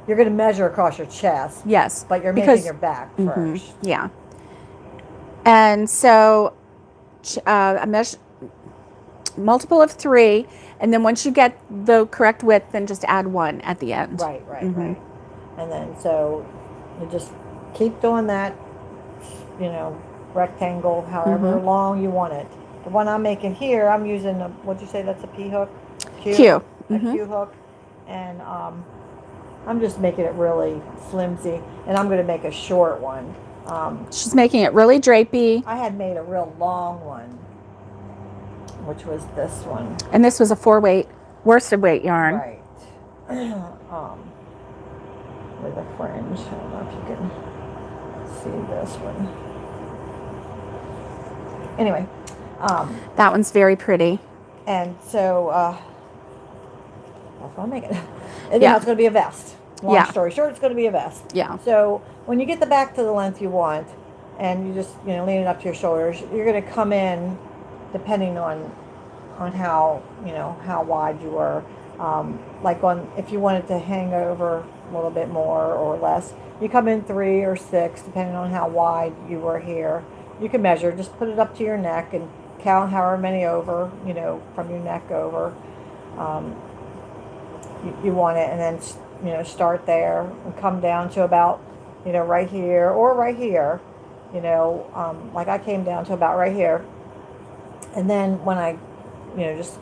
you're going to measure across your chest. Yes, but you're making your back first. Yeah. And so, multiple of 3, and then once you get the correct width, then just add 1 at the end. Right. And then so you just keep doing that, you know, rectangle, however long you want it. The one I'm making here, I'm using what'd you say, that's a P hook? Q. A Q hook. And I'm just making it really flimsy. And I'm going to make a short one. She's making it really drapey. I had made a real long one, which was this one. And this was a 4-weight, worsted weight yarn. Right. With a fringe. I don't know if you can see this one. Anyway, that one's very pretty. And so that's what I'm making. And now it's going to be a vest. Long story short, it's going to be a vest. Yeah. So when you get the back to the length you want, and you just, lean it up to your shoulders, you're going to come in, depending on how, how wide you were. Like if you wanted to hang over a little bit more or less, you come in 3 or 6, depending on how wide you were here. You can measure, just put it up to your neck and count however many over, from your neck over. You want it, and then, start there and come down to about, right here or right here. Like I came down to about right here. And then when I, just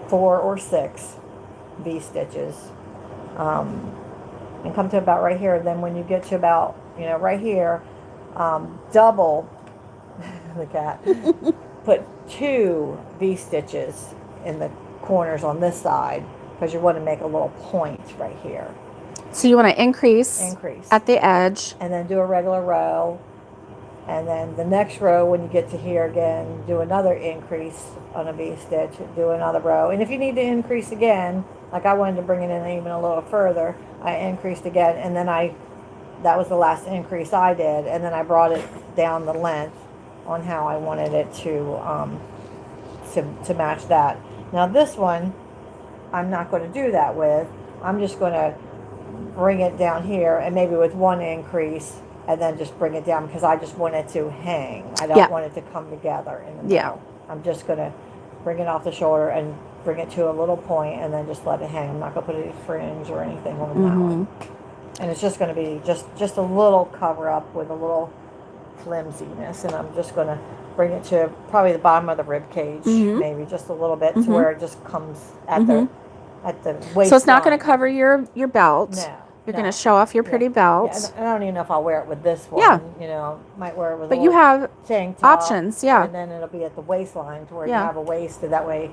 4 or 6 V-stitches, and come to about right here. Then when you get to about, right here, double the cat, put 2 V-stitches in the corners on this side, because you want to make a little point right here. So you want to increase at the edge. And then do a regular row. And then the next row, when you get to here again, do another increase on a V-stitch, do another row. And if you need to increase again, like I wanted to bring it in even a little further, I increased again, and then that was the last increase I did, and then I brought it down the length on how I wanted it to match that. Now this one, I'm not going to do that with. I'm just going to bring it down here, and maybe with 1 increase, and then just bring it down, because I just want it to hang. I don't want it to come together in the middle. Yeah. I'm just going to bring it off the shoulder and bring it to a little point, and then just let it hang. I'm not going to put any fringe or anything on that one. And it's just going to be just a little cover up with a little flimsiness, and I'm just going to bring it to probably the bottom of the rib cage, maybe just a little bit, to where it just comes at the waist. So it's not going to cover your belt. No. You're going to show off your pretty belt. Yeah, and I don't even know if I'll wear it with this one. Yeah. Might wear it with But you have tank top, options, yeah. And then it'll be at the waistline, to where you have a waist, that way,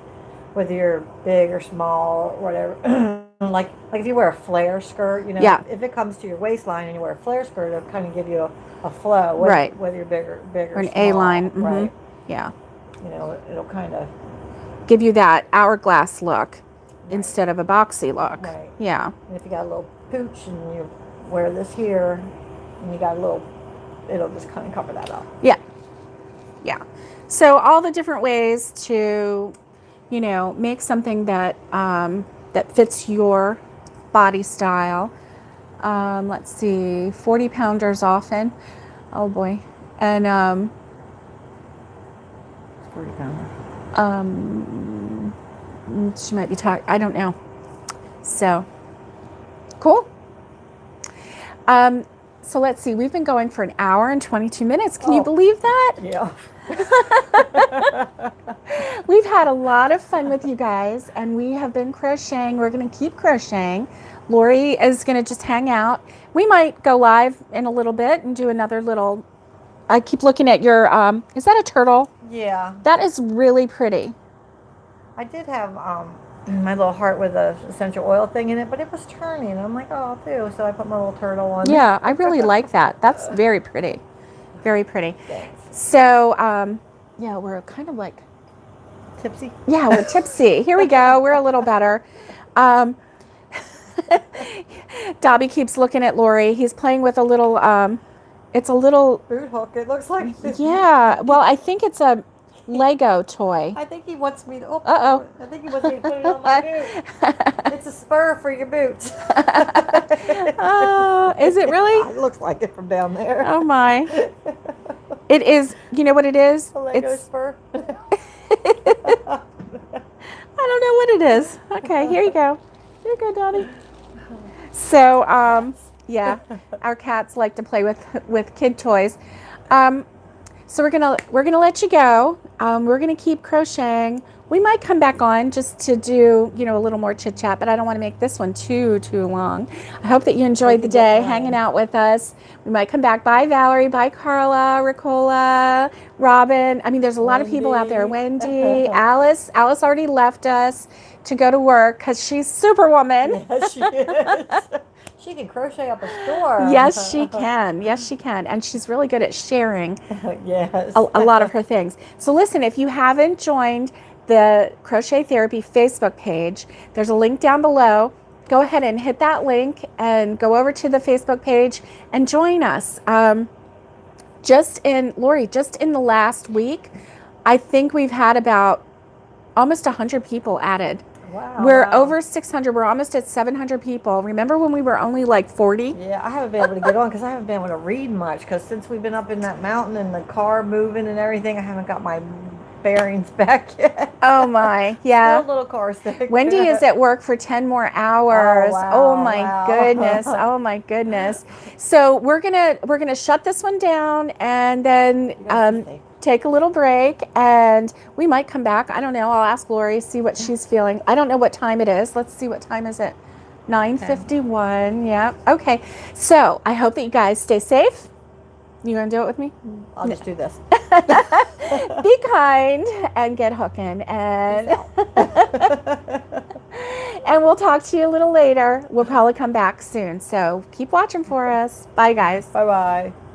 whether you're big or small or whatever. like if you wear a flare skirt, if it comes to your waistline and you wear a flare skirt, it'll kind of give you a flow. Whether you're bigger or an small, A-line. Right. Yeah. It'll kind of give you that hourglass look instead of a boxy look. Right. Yeah. And if you got a little pooch and you wear this here, and you got a little, it'll just kind of cover that up. Yeah. Yeah. So all the different ways to, make something that that fits your body style. Let's see, 40 pounders often. Oh boy. And 40 pounder. She might be talking. I don't know. So cool. So let's see. We've been going for 1 hour and 22 minutes. Can you believe that? Yeah. We've had a lot of fun with you guys, and we have been crocheting. We're going to keep crocheting. Lori is going to just hang out. We might go live in a little bit and do another little. I keep looking at your. Is that a turtle? Yeah. That is really pretty. I did have my little heart with a essential oil thing in it, but it was turning. I'm like, oh, too. So I put my little turtle on. Yeah, I really like that. That's very pretty. Very pretty. Thanks. So, yeah, we're kind of like tipsy. Yeah, we're tipsy. Here we go. We're a little better. Dobby keeps looking at Lori. He's playing with a little, it's a little boot hook. It looks like. Yeah. Well, I think it's a Lego toy. I think he wants me to. Uh-oh. I think he wants me to put it on my boot. It's a spur for your boots. Oh, is it really? It looks like it from down there. Oh my. It is. You know what it is? A Lego spur. I don't know what it is. Okay, here you go. Here you go, Dobby. So, yeah, our cats like to play with kid toys. So we're gonna let you go. We're gonna keep crocheting. We might come back on just to do, a little more chit chat, but I don't want to make this one too long. I hope that you enjoyed the day hanging out with us. We might come back. Bye, Valerie. Bye, Carla, Ricola, Robin. I mean, there's a lot of people out there. Wendy, Alice. Alice already left us to go to work because she's Superwoman. Yes, she is. She can crochet up a store. Yes, she can. Yes, she can. And she's really good at sharing yes. a lot of her things. So listen, if you haven't joined the Crochet Therapy Facebook page, there's a link down below. go ahead and hit that link and go over to the Facebook page and join us. Lori, just in the last week, I think we've had about almost 100 people added. Wow. We're over 600. We're almost at 700 people. Remember when we were only like 40? Yeah, I haven't been able to get on because I haven't been able to read much. Because since we've been up in that mountain and the car moving and everything, I haven't got my bearings back yet. Oh my, yeah. Still a little car sick. Wendy is at work for 10 more hours. Oh, wow, my goodness. Oh my goodness. So we're gonna shut this one down and then take a little break, and we might come back. I don't know. I'll ask Lori, see what she's feeling. I don't know what time it is. Let's see, what time is it? 9:51. Yeah. Okay. So I hope that you guys stay safe. You gonna do it with me? I'll just do this. Be kind and get hooking, and and we'll talk to you a little later. We'll probably come back soon. So keep watching for us. Bye, guys. Bye-bye.